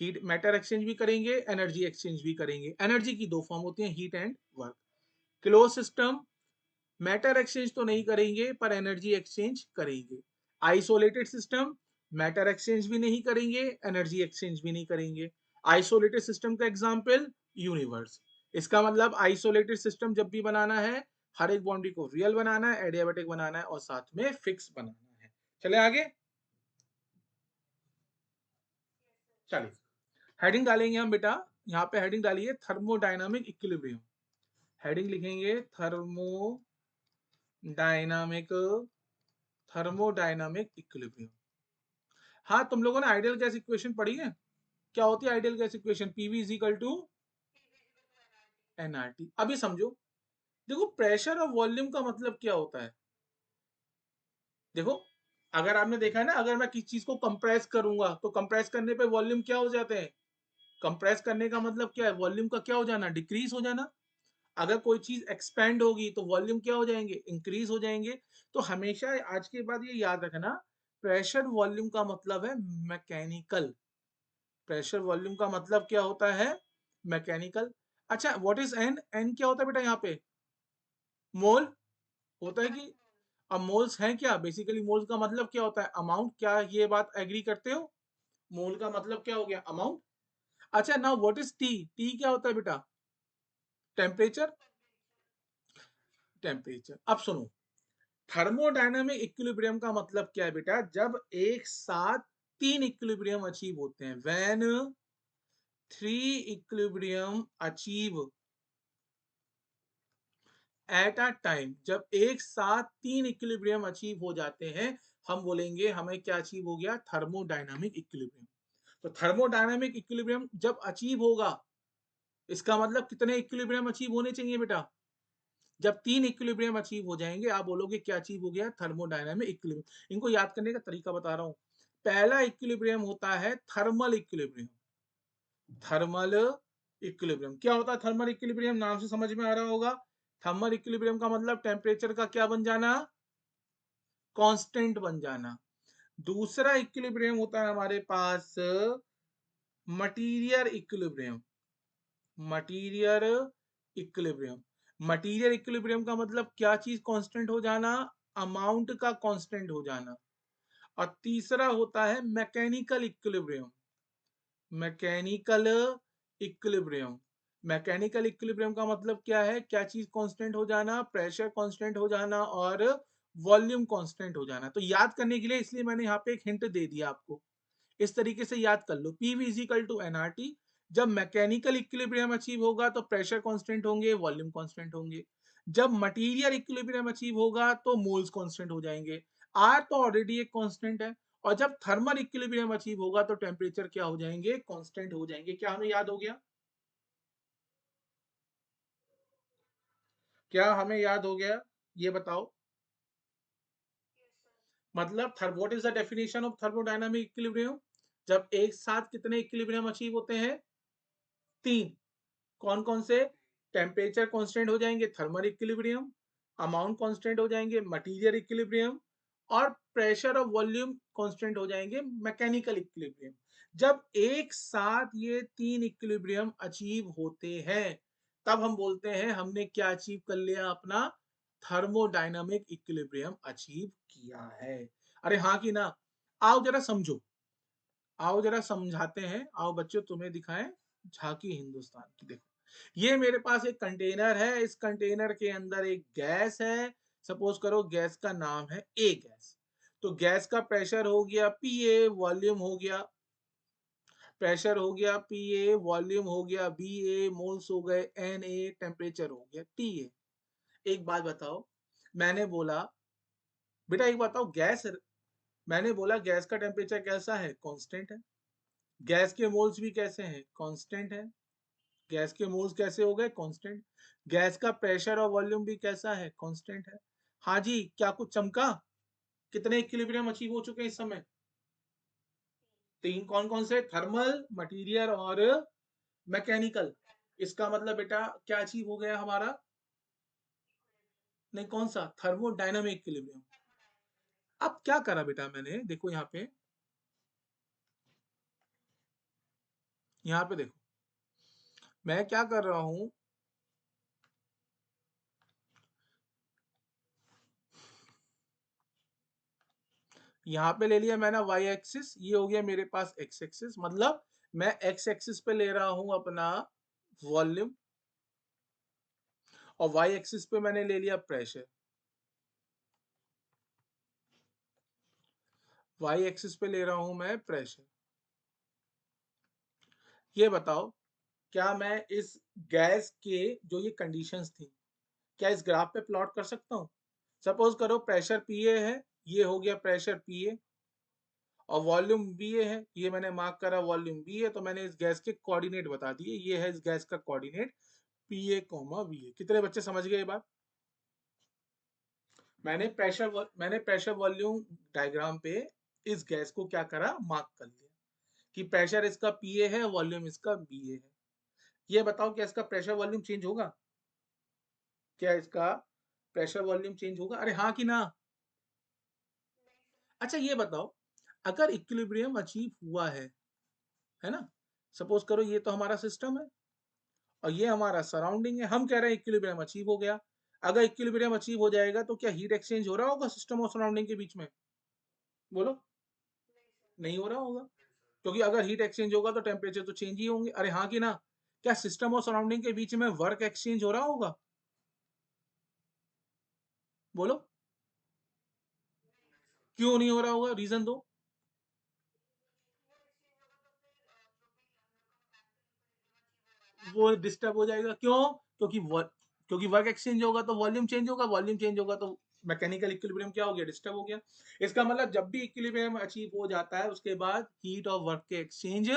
heat matter exchange भी करेंगे, एनर्जी एक्सचेंज भी करेंगे। एनर्जी की दो फॉर्म होती है, heat and work. Close system, matter exchange तो नहीं करेंगे पर एनर्जी एक्सचेंज करेंगे। आइसोलेटेड सिस्टम, मैटर एक्सचेंज भी नहीं करेंगे, एनर्जी एक्सचेंज भी नहीं करेंगे। आइसोलेटेड सिस्टम का एग्जांपल यूनिवर्स। इसका मतलब आइसोलेटेड सिस्टम जब भी बनाना है, हर एक बाउंड्री को रियल बनाना है, एडियाबैटिक बनाना है और साथ में फिक्स बनाना है। चले आगे। चलिए हेडिंग डालेंगे हम बेटा। यहाँ पे हेडिंग डालिए थर्मोडायनामिक इक्विलिब्रियम। हेडिंग लिखेंगे थर्मोडायनामिक, थर्मोडायनामिक इक्विलिब्रियम। हाँ तुम लोगों ने आइडियल गैस इक्वेशन पढ़ी है? क्या होती है ideal gas equation? PV is equal to NRT. अभी समझो, देखो प्रेशर और वॉल्यूम का मतलब क्या होता है। देखो अगर आपने देखा है ना, अगर मैं किसी चीज को कंप्रेस करूंगा तो कंप्रेस करने पे वॉल्यूम क्या हो जाते हैं? कंप्रेस करने का मतलब क्या है? वॉल्यूम का क्या हो जाना? डिक्रीज हो जाना। अगर कोई चीज एक्सपेंड होगी तो वॉल्यूम क्या हो जाएंगे? इंक्रीज हो जाएंगे। तो हमेशा आज के बाद ये याद रखना, प्रेशर वॉल्यूम का मतलब है मैकेनिकल। प्रेशर वॉल्यूम का मतलब क्या होता है? मैकेनिकल। अच्छा व्हाट इज एन? एन क्या होता है बेटा यहाँ पे? मोल होता है कि? अब मोल्स हैं क्या? बेसिकली मोल्स का मतलब क्या होता है? अमाउंट। क्या ये बात एग्री करते हो? मोल का मतलब क्या हो गया? अमाउंट। अच्छा now what is T? T क्या होता है बेटा? टेम्परेचर। टेम्परेचर। अब सुनो, थर्मोडायनामिक इक्विलिब्रियम का मतलब क्या है बेटा? जब एक साथ तीन इक्विलिब्रियम अचीव होते हैं। When three equilibrium achieve at a time, जब एक साथ तीन इक्विलिब्रियम अचीव हो जाते हैं, हम बोलेंगे हमें क्या अचीव हो गया? Thermodynamic equilibrium. तो थर्मोडायनामिक इक्विलिब्रियम जब अचीव होगा, इसका मतलब कितने इक्विलिब्रियम अचीव होने चाहिए बेटा? जब तीन इक्विलिब्रियम अचीव हो जाएंगे, आप बोलोगे क्या अचीव हो गया? Thermodynamic equilibrium. इनको याद करने का तरीका बता रहा हूं। पहला इक्विलिब्रियम होता है थर्मल इक्विलिब्रियम। थर्मल इक्विलिब्रियम क्या होता है? थर्मल इक्विलिब्रियम नाम से समझ में आ रहा होगा। थर्मल इक्विलिब्रियम का मतलब टेम्परेचर का क्या बन जाना? कांस्टेंट बन जाना। दूसरा इक्विलिब्रियम होता है हमारे पास material equilibrium. Material equilibrium. Material equilibrium का मतलब क्या चीज कांस्टेंट हो जाना? अमाउंट का कांस्टेंट हो जाना। और तीसरा होता है mechanical equilibrium. Mechanical equilibrium, mechanical equilibrium का मतलब क्या है? क्या चीज कांस्टेंट हो जाना, प्रेशर कांस्टेंट हो जाना और वॉल्यूम कांस्टेंट हो जाना। तो याद करने के लिए इसलिए मैंने यहाँ पे एक हिंट दे दिया आपको, इस तरीके से याद कर लो। P V is equal to NRT. जब मैकेनिकल इक्विलिब्रियम अचीव होगा तो प्रेशर कांस्टेंट होंगे, वॉल्यूम कांस्टेंट होंगे। जब मटेरियल इक्विलिब्रियम अचीव होगा तो मोल्स कांस्टेंट हो जाएंगे। आर तो ऑलरेडी एक कांस्टेंट है। और जब थर्मल इक्विलिब्रियम अचीव होगा तो टेम्परेचर क्या हो जाएंगे? कांस्टेंट हो जाएंगे। क्या हमें याद हो गया? क्या हमें याद हो गया? ये बताओ। मतलब what is the definition of thermodynamic equilibrium? जब एक साथ कितने इक्विलिब्रियम अचीव होते हैं? तीन। कौन कौन से? टेम्परेचर कांस्टेंट हो जाएंगे, थर्मल इक्विलिब्रियम, अमाउंट कांस्टेंट हो जाएंगे, मटीरियल इक्विलिब्रियम, और प्रेशर और वॉल्यूम कांस्टेंट हो जाएंगे, मैकेनिकल इक्विलिब्रियम। जब एक साथ ये तीन इक्विलिब्रियम अचीव होते हैं तब हम बोलते हैं हमने क्या अचीव कर लिया? अपना थर्मोडायनामिक इक्विलिब्रियम अचीव किया है। अरे हाँ कि ना? आओ जरा समझो, आओ जरा समझाते हैं। आओ बच्चों, तुम्हें दिखाएं झांकी हिंदुस्तान की। देखो, ये मेरे पास एक कंटेनर है, इस कंटेनर के अंदर एक गैस है। सपोज करो गैस का नाम है ए गैस। तो गैस का प्रेशर हो गया पी ए, वॉल्यूम हो गया, प्रेशर हो गया पी ए, वॉल्यूम हो गया बी ए, मोल्स हो गए एन ए, टेम्परेचर हो गया टी ए। एक बात बताओ, मैंने बोला बेटा एक बताओ गैस, मैंने बोला गैस का टेम्परेचर कैसा है? कांस्टेंट है। गैस के मोल्स भी कैसे हैं? कांस्टेंट है। गैस के मोल्स कैसे हो गए? कांस्टेंट। गैस का प्रेशर और वॉल्यूम भी कैसा है? कांस्टेंट है। हाँ जी, क्या कुछ चमका? कितने इक्विलिब्रियम अचीव हो चुके हैं इस समय? तीन। कौन कौन से? थर्मल, मटेरियल और मैकेनिकल। इसका मतलब बेटा क्या अचीव हो गया हमारा? नहीं, कौन सा? Thermodynamic equilibrium. अब क्या करा बेटा मैंने? देखो यहाँ पे, यहाँ पे देखो मैं क्या कर रहा हूं। यहाँ पे ले लिया मैंने वाई एक्सिस, ये हो गया मेरे पास एक्स एक्सिस। मतलब मैं एक्स एक्सिस पे ले रहा हूं अपना वॉल्यूम, और वाई एक्सिस पे मैंने ले लिया प्रेशर। वाई एक्सिस पे ले रहा हूं मैं प्रेशर। ये बताओ, क्या मैं इस गैस के जो ये कंडीशंस थी, क्या इस ग्राफ पे प्लॉट कर सकता हूँ? सपोज करो प्रेशर पी ए है, ये हो गया प्रेशर पी ए, और वॉल्यूम बी ए है, ये मैंने मार्क करा वॉल्यूम बी ए। तो मैंने इस गैस के कोऑर्डिनेट बता दिए, ये है इस गैस का coordinate P A comma V A. कितने बच्चे समझ गए ये बात? मैंने प्रेशर वॉल्यूम डायग्राम पे इस गैस को क्या करा? मार्क कर लिया कि प्रेशर इसका पी ए है, वॉल्यूम इसका बी ए है। ये बताओ क्या इसका प्रेशर वॉल्यूम चेंज होगा? क्या इसका प्रेशर वॉल्यूम चेंज होगा? अरे हाँ कि ना? अच्छा ये बताओ, अगर इक्विलिब्रियम अचीव हुआ है ना? सपोज करो ये तो हमारा सिस्टम है और ये हमारा सराउंडिंग है। हम कह रहे हैं इक्विलिब्रियम अचीव हो गया। अगर इक्विलिब्रियम अचीव हो जाएगा तो क्या हीट एक्सचेंज हो रहा होगा सिस्टम और सराउंडिंग के बीच में? बोलो। नहीं हो रहा होगा, क्योंकि अगर हीट एक्सचेंज होगा तो टेम्परेचर तो चेंज ही होंगे। अरे हाँ कि ना? क्या सिस्टम और सराउंडिंग के बीच में वर्क एक्सचेंज हो रहा होगा? बोलो। क्यों नहीं हो रहा होगा? रीजन दो। वो डिस्टर्ब हो जाएगा। क्यों? क्योंकि वर्क एक्सचेंज होगा तो वॉल्यूम चेंज होगा, वॉल्यूम चेंज होगा तो मैकेनिकल इक्विलिब्रियम क्या हो गया? डिस्टर्ब हो गया। इसका मतलब जब भी इक्विलिब्रियम अचीव हो जाता है उसके बाद हीट और वर्क के एक्सचेंज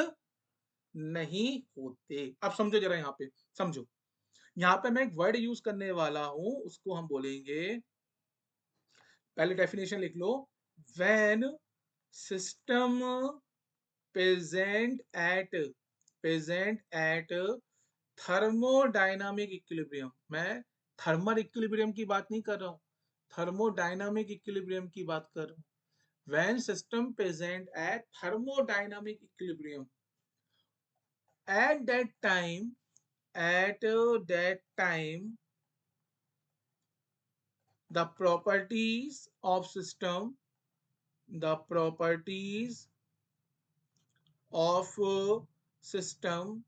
नहीं होते। अब समझो जरा, यहाँ पे समझो। यहाँ पे मैं एक वर्ड यूज करने वाला हूं, उसको हम बोलेंगे, पहले डेफिनेशन लिख लो। When system present at thermodynamic equilibrium. मैं थर्मल इक्विलिब्रियम की बात नहीं कर रहा हूँ, थर्मोडायनामिक इक्विलिब्रियम की बात कर रहा हूँ। When system present at thermodynamic equilibrium, at that time at that time the properties of system the properties of system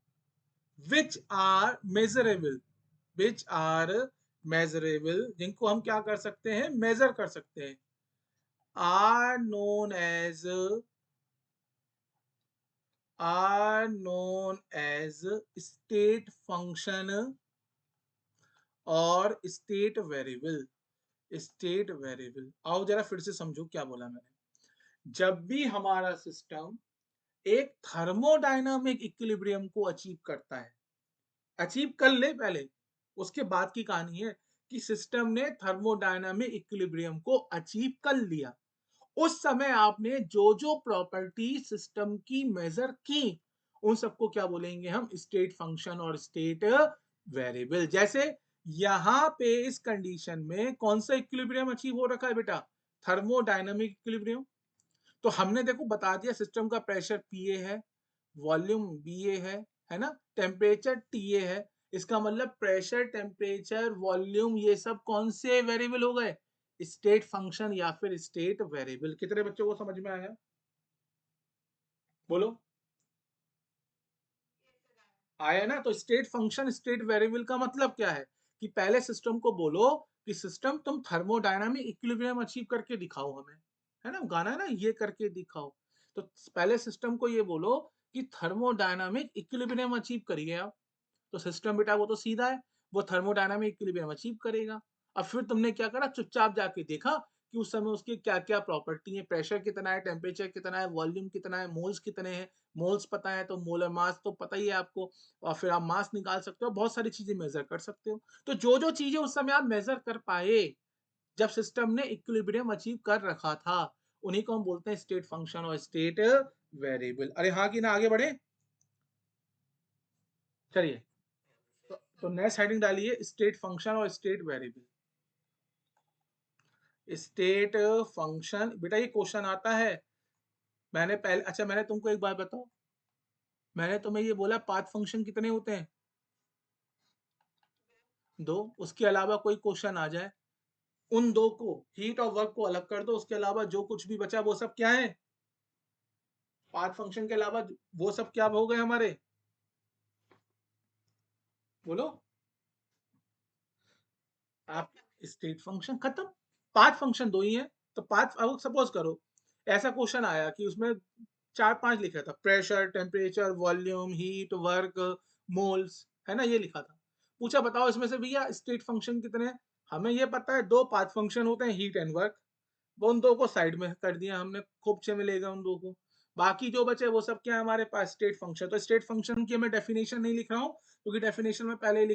which are measurable, which are measurable, जिनको हम क्या कर सकते हैं, मेजर कर सकते हैं, are known as state function और स्टेट वेरिएबल। स्टेट वेरिएबल, आओ जरा फिर से समझो क्या बोला मैंने। जब भी हमारा सिस्टम एक थर्मोडायनामिक इक्विलिब्रियम को अचीव करता है, अचीव कर ले पहले, उसके बाद की कहानी है कि सिस्टम ने थर्मोडायनामिक इक्विलिब्रियम को अचीव कर लिया, उस समय आपने जो जो प्रॉपर्टी सिस्टम की मेजर की, उन सबको क्या बोलेंगे हम, स्टेट फंक्शन और स्टेट वेरिएबल। जैसे यहां पे इस कंडीशन में कौन सा इक्विलिब्रियम अचीव हो रखा है बेटा, थर्मोडायनामिक इक्विलिब्रियम। तो हमने देखो बता दिया सिस्टम का प्रेशर पीए है, वॉल्यूम बीए है ना, टेम्परेचर टीए है। इसका मतलब प्रेशर, टेम्परेचर, वॉल्यूम, ये सब कौन से वेरिएबल हो गए, स्टेट फंक्शन या फिर स्टेट वेरिएबल। कितने बच्चों को समझ में आया, बोलो, आया ना। तो स्टेट फंक्शन स्टेट वेरिएबल का मतलब क्या है कि पहले सिस्टम को बोलो कि सिस्टम तुम थर्मोडायनामिक इक्विलिब्रियम अचीव करके दिखाओ हमें, है ना, गाना है ना, ये करके दिखाओ। तो पहले सिस्टम को ये बोलो कि थर्मोडायनामिक इक्विलिब्रियम अचीव करिए आप। तो सिस्टम बेटा वो तो सीधा है, वो थर्मोडायनामिक इक्विलिब्रियम अचीव करेगा। अब फिर तुमने क्या करा, चुपचाप जाके देखा कि उस समय उसकी क्या क्या प्रॉपर्टी है, प्रेशर कितना है, टेम्परेचर कितना है, वॉल्यूम कितना है, मोल्स कितने हैं। मोल्स पता है तो मोलर मास तो पता ही है आपको, और फिर आप मास निकाल सकते हो, बहुत सारी चीजें मेजर कर सकते हो। तो जो जो चीजें उस समय आप मेजर कर पाए जब सिस्टम ने इक्विलिब्रियम अचीव कर रखा था, उन्हीं को हम बोलते हैं स्टेट फंक्शन और स्टेट वेरिएबल। अरे हाँ कि ना, आगे बढ़े, चलिए। तो नेक्स्ट हेडिंग डालिए स्टेट फंक्शन और स्टेट वेरिएबल। स्टेट फंक्शन, बेटा ये क्वेश्चन आता है। मैंने पहले, अच्छा मैंने तुमको एक बात बताओ, मैंने तुम्हें ये बोला पाथ फंक्शन कितने होते हैं, दो। उसके अलावा कोई क्वेश्चन आ जाए, उन दो को, हीट और वर्क को अलग कर दो, उसके अलावा जो कुछ भी बचा वो सब क्या है, पाथ फंक्शन के अलावा वो सब क्या हो गए हमारे, बोलो आप। स्टेट फंक्शन खत्म, पाथ फंक्शन दो ही है। तो पाथ, अब सपोज करो ऐसा क्वेश्चन आया कि उसमें चार पांच लिखा था, pressure, temperature, volume, heat, work, moles, है ना, ये लिखा था। पूछा बताओ इसमें से भैया स्टेट फंक्शन कितने हैं। हमें ये पता है दो पाथ फंक्शन होते हैं, हीट एंड वर्क। वो उन दो को साइड में कर दिया हमने, खोपचे में ले गए उन दो को। बाकी जो बचे वो सब क्या है हमारे पास, स्टेट फंक्शन। तो स्टेट फंक्शन की मैं डेफिनेशन नहीं लिख रहा हूँ, क्योंकि डेफिनेशन में पहले ही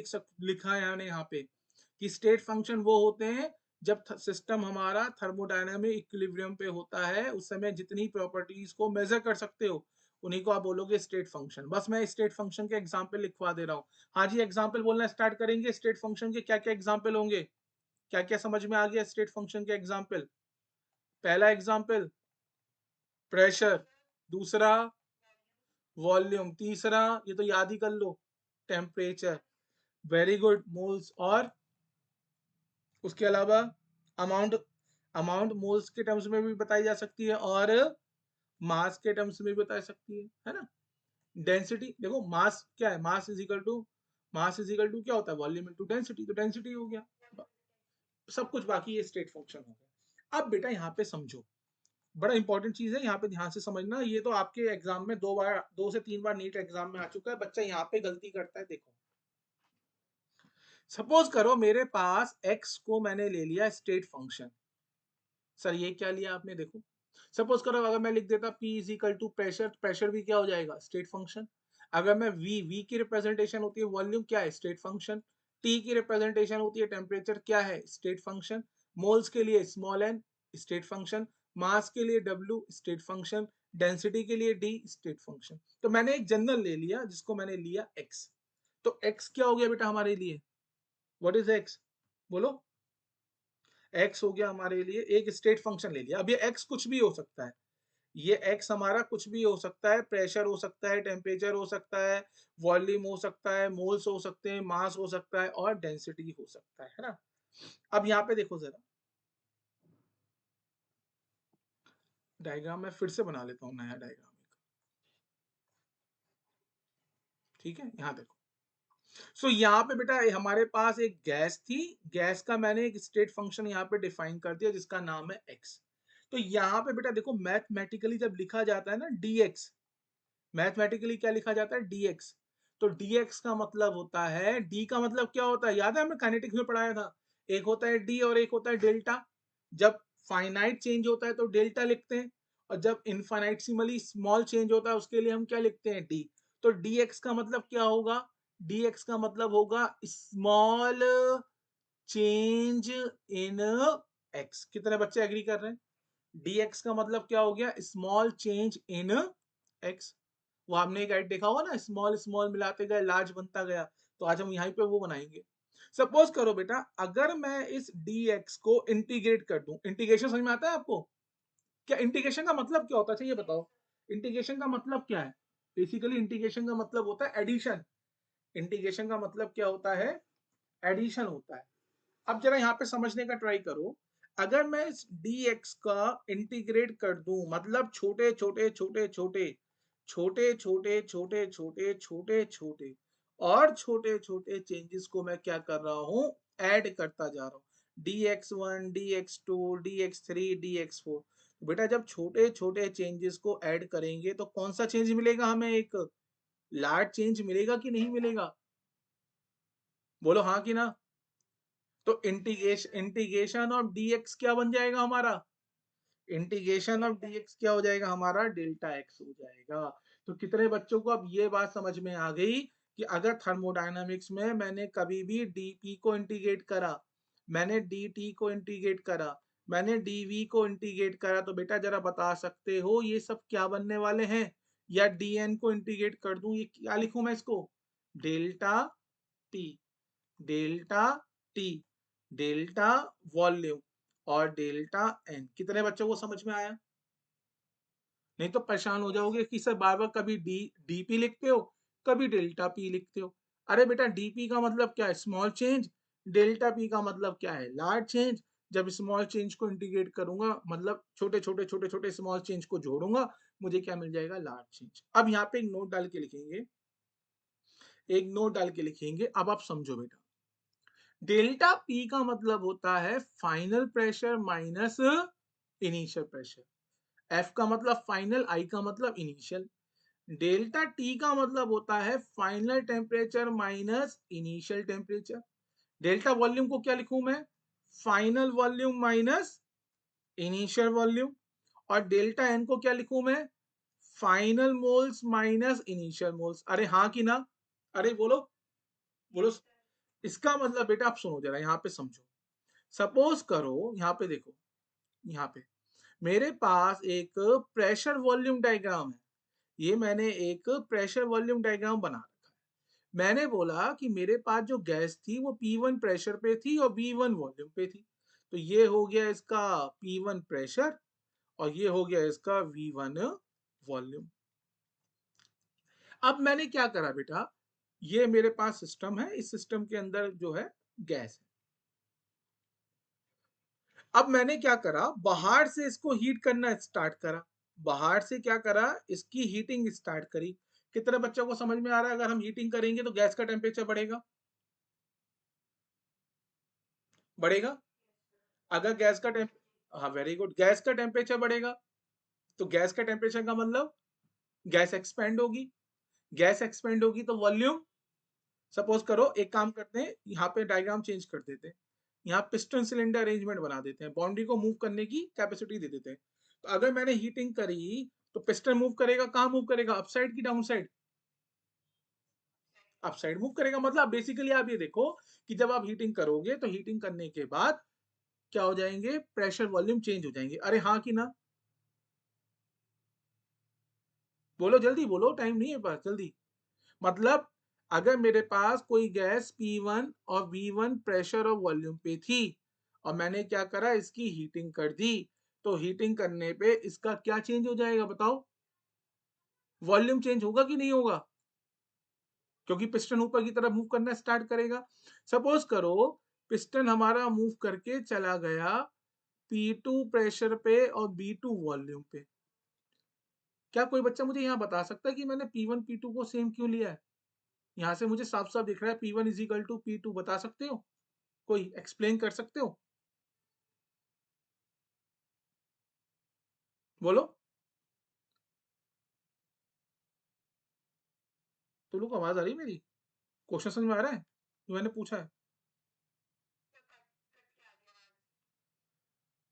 लिखा है मैंने यहाँ पे कि स्टेट फंक्शन वो होते हैं जब सिस्टम हमारा थर्मोडायनामिक इक्विलिब्रियम पे होता है, उस समय जितनी प्रॉपर्टीज को मेजर कर सकते हो उन्हीं को आप बोलोगे स्टेट फंक्शन। बस मैं स्टेट फंक्शन के एग्जांपल लिखवा दे रहा हूँ। हाँ जी, एग्जांपल बोलना स्टार्ट करेंगे। स्टेट फंक्शन के क्या क्या एग्जांपल होंगे, क्या क्या समझ में आ गया स्टेट फंक्शन के एग्जांपल। पहला एग्जांपल प्रेशर, दूसरा वॉल्यूम, तीसरा ये तो याद ही कर low temperature, very good, moles, और उसके अलावा अमाउंट। अमाउंट मोल्स के टर्म्स में भी बताई जा सकती है और मास के टर्म्स में भी बता सकती है ना। डेंसिटी देखो, मास क्या है, मास इज इक्वल टू क्या होता है, वॉल्यूम इनटू डेंसिटी, तो डेंसिटी हो गया सब कुछ। बाकी ये स्टेट फंक्शन हो गया। अब बेटा यहाँ पे समझो, बड़ा इंपॉर्टेंट चीज है, यहाँ पे ध्यान से समझना। ये तो आपके एग्जाम में दो से तीन बार नीट एग्जाम में आ चुका है, बच्चा यहाँ पे गलती करता है। देखो सपोज करो मेरे पास x को मैंने ले लिया स्टेट फंक्शन। सर ये क्या लिया आपने, देखो सपोज करो अगर मैं लिख देता P is equal to pressure, pressure भी क्या हो जाएगा, स्टेट फंक्शन। अगर मैं V की रिप्रेजेंटेशन होती है वॉल्यूम, क्या है, स्टेट फंक्शन। T की रिप्रेजेंटेशन होती है टेम्परेचर, क्या है, स्टेट फंक्शन। मोल्स के लिए स्मॉल n, स्टेट फंक्शन। मास के लिए W, स्टेट फंक्शन। डेंसिटी के लिए D, स्टेट फंक्शन। तो मैंने एक जनरल ले लिया जिसको मैंने लिया x। तो x क्या हो गया बेटा हमारे लिए, व्हाट इज x, बोलो। x हो गया हमारे लिए एक स्टेट फंक्शन ले लिया। अब ये x कुछ भी हो सकता है, ये x हमारा कुछ भी हो सकता है, प्रेशर हो सकता है, टेम्परेचर हो सकता है, वॉल्यूम हो सकता है, मोल्स हो सकते हैं, मास हो सकता है और डेंसिटी हो सकता है ना। अब यहाँ पे देखो जरा, डायग्राम मैं फिर से बना लेता हूँ, नया डायग्राम। ठीक है, यहाँ देखो। सो यहाँ पे बेटा हमारे पास एक गैस थी, गैस का मैंने एक स्टेट फंक्शन यहाँ पे डिफाइन कर दिया जिसका नाम है एक्स। तो यहाँ पे बेटा देखो, मैथमेटिकली जब लिखा जाता है ना dx, मैथमेटिकली क्या लिखा जाता है dx, तो dx का मतलब होता है, d का मतलब क्या होता है, याद है हमने काइनेटिक्स में पढ़ाया था, एक होता है d और एक होता है डेल्टा। जब फाइनाइट चेंज होता है तो डेल्टा लिखते हैं, और जब इनफाइनाइटसिमली स्मॉल चेंज होता है उसके लिए हम क्या लिखते हैं, d। तो dx का मतलब क्या होगा, dx का मतलब होगा स्मॉल चेंज इन x। कितने बच्चे एग्री कर रहे हैं, dx का मतलब क्या हो गया, स्मॉल चेंज इन x। वो आपने एक ऐड देखा होगा ना, स्मॉल स्मॉल मिलाते गए लार्ज बनता गया, तो आज हम यहाँ पे वो बनाएंगे। सपोज करो बेटा, अगर मैं इस dx को इंटीग्रेट कर दूं, इंटीग्रेशन समझ में आता है आपको, क्या इंटीग्रेशन का मतलब क्या होता है, ये बताओ, इंटीग्रेशन का मतलब क्या है। बेसिकली इंटीग्रेशन का मतलब होता है एडिशन। इंटीग्रेशन का मतलब क्या होता है, एडिशन होता है। अब जरा यहाँ पे समझने का ट्राई करो, अगर मैं इस dx का इंटीग्रेट कर दूं, मतलब छोटे छोटे छोटे छोटे छोटे छोटे छोटे छोटे छोटे छोटे और छोटे छोटे चेंजेस को मैं क्या कर रहा हूं, ऐड करता जा रहा हूं, dx1 dx2 dx3 dx4। बेटा जब छोटे छोटे चेंजेस को ऐड करेंगे तो कौन सा चेंज मिलेगा हमें, एक लार्ज चेंज मिलेगा कि नहीं मिलेगा, बोलो हाँ कि ना। तो इंटीग्रेशन ऑफ dx क्या बन जाएगा हमारा, इंटीग्रेशन ऑफ dx क्या हो जाएगा हमारा, डेल्टा x हो जाएगा। तो कितने बच्चों को अब ये बात समझ में आ गई कि अगर थर्मोडायनामिक्स में मैंने कभी भी dp को इंटीग्रेट करा, मैंने dt को इंटीग्रेट करा, मैंने dv को इंटीग्रेट करा, तो बेटा जरा बता सकते हो ये सब क्या बनने वाले हैं, या dn को इंटीग्रेट कर दूं, ये क्या लिखूं मैं इसको, delta t, delta T, delta volume और डेल्टा एन। कितने बच्चों को समझ में आया, नहीं तो परेशान हो जाओगे कि सर बार बार कभी डीपी लिखते हो, कभी डेल्टा पी लिखते हो। अरे बेटा डीपी का मतलब क्या है, स्मॉल चेंज, डेल्टा पी का मतलब क्या है, लार्ज चेंज। जब स्मॉल चेंज को इंटीग्रेट करूंगा, मतलब छोटे छोटे छोटे छोटे स्मॉल चेंज को जोड़ूंगा, मुझे क्या मिल जाएगा, लार्ज चेंज। अब यहाँ पे एक नोट डाल के लिखेंगे, एक नोट डाल के लिखेंगे, अब आप समझो बेटा। डेल्टा पी का मतलब होता है final pressure minus initial pressure. F का मतलब फाइनल, आई का मतलब इनिशियल। डेल्टा टी का मतलब होता है final temperature minus initial temperature. Delta volume को क्या लिखूं मैं, final volume minus initial volume. और डेल्टा एन को क्या लिखूं मैं, final moles minus initial moles. अरे हाँ कि ना, अरे बोलो, बोलो। इसका मतलब बेटा आप सुनो जरा, यहाँ पे समझो। सपोज करो, यहाँ पे देखो, यहाँ पे मेरे पास एक प्रेशर वॉल्यूम डायग्राम है, ये मैंने एक प्रेशर वॉल्यूम डायग्राम बना रखा है। मैंने बोला कि मेरे पास जो गैस थी वो P1 प्रेशर पे थी और V1 वॉल्यूम पे थी। तो ये हो गया इसका P1 प्रेशर और ये हो गया इसका V1 वॉल्यूम। अब मैंने क्या करा बेटा, ये मेरे पास सिस्टम है, इस सिस्टम के अंदर जो है गैस है। अब मैंने क्या करा, बाहर से इसको हीट करना स्टार्ट करा, बाहर से क्या करा, इसकी हीटिंग स्टार्ट करी। कितने बच्चों को समझ में आ रहा है, अगर हम हीटिंग करेंगे तो गैस का टेम्परेचर बढ़ेगा, बढ़ेगा। अगर गैस का टेम्प हाँ वेरी गुड, गैस का टेम्परेचर बढ़ेगा, तो गैस का टेम्परेचर का मतलब गैस एक्सपेंड होगी, गैस एक्सपेंड होगी तो वॉल्यूम। सपोज करो, एक काम करते हैं, यहाँ पे डायग्राम चेंज कर देते हैं, यहाँ पिस्टन सिलेंडर अरेंजमेंट बना देते हैं, बाउंड्री को मूव करने की कैपेसिटी दे देते हैं। तो अगर मैंने हीटिंग करी तो पिस्टन मूव करेगा, कहाँ मूव करेगा, अपसाइड की डाउन साइड, अपसाइड मूव करेगा। मतलब बेसिकली आप ये देखो कि जब आप हीटिंग करोगे तो हीटिंग करने के बाद क्या हो जाएंगे, प्रेशर वॉल्यूम चेंज हो जाएंगे। अरे हाँ कि ना, बोलो जल्दी बोलो, टाइम नहीं है पास, जल्दी। मतलब अगर मेरे पास कोई गैस P1 और V1 प्रेशर और वॉल्यूम पे थी और मैंने क्या करा, इसकी हीटिंग कर दी, तो हीटिंग करने पे इसका क्या चेंज हो जाएगा बताओ, वॉल्यूम चेंज होगा कि नहीं होगा, क्योंकि पिस्टन ऊपर की तरफ मूव करना स्टार्ट करेगा। सपोज करो पिस्टन हमारा मूव करके चला गया P2 प्रेशर पे और B2 वॉल्यूम पे। क्या कोई बच्चा मुझे यहाँ बता सकता है कि मैंने P1 P2 को सेम क्यों लिया है? यहाँ से मुझे साफ साफ दिख रहा है P1 is equal to P2, बता सकते हो? कोई एक्सप्लेन कर सकते हो? बोलो। तो लोग आवाज आ रही है मेरी? क्वेश्चन समझ में आ रहा है जो मैंने पूछा है?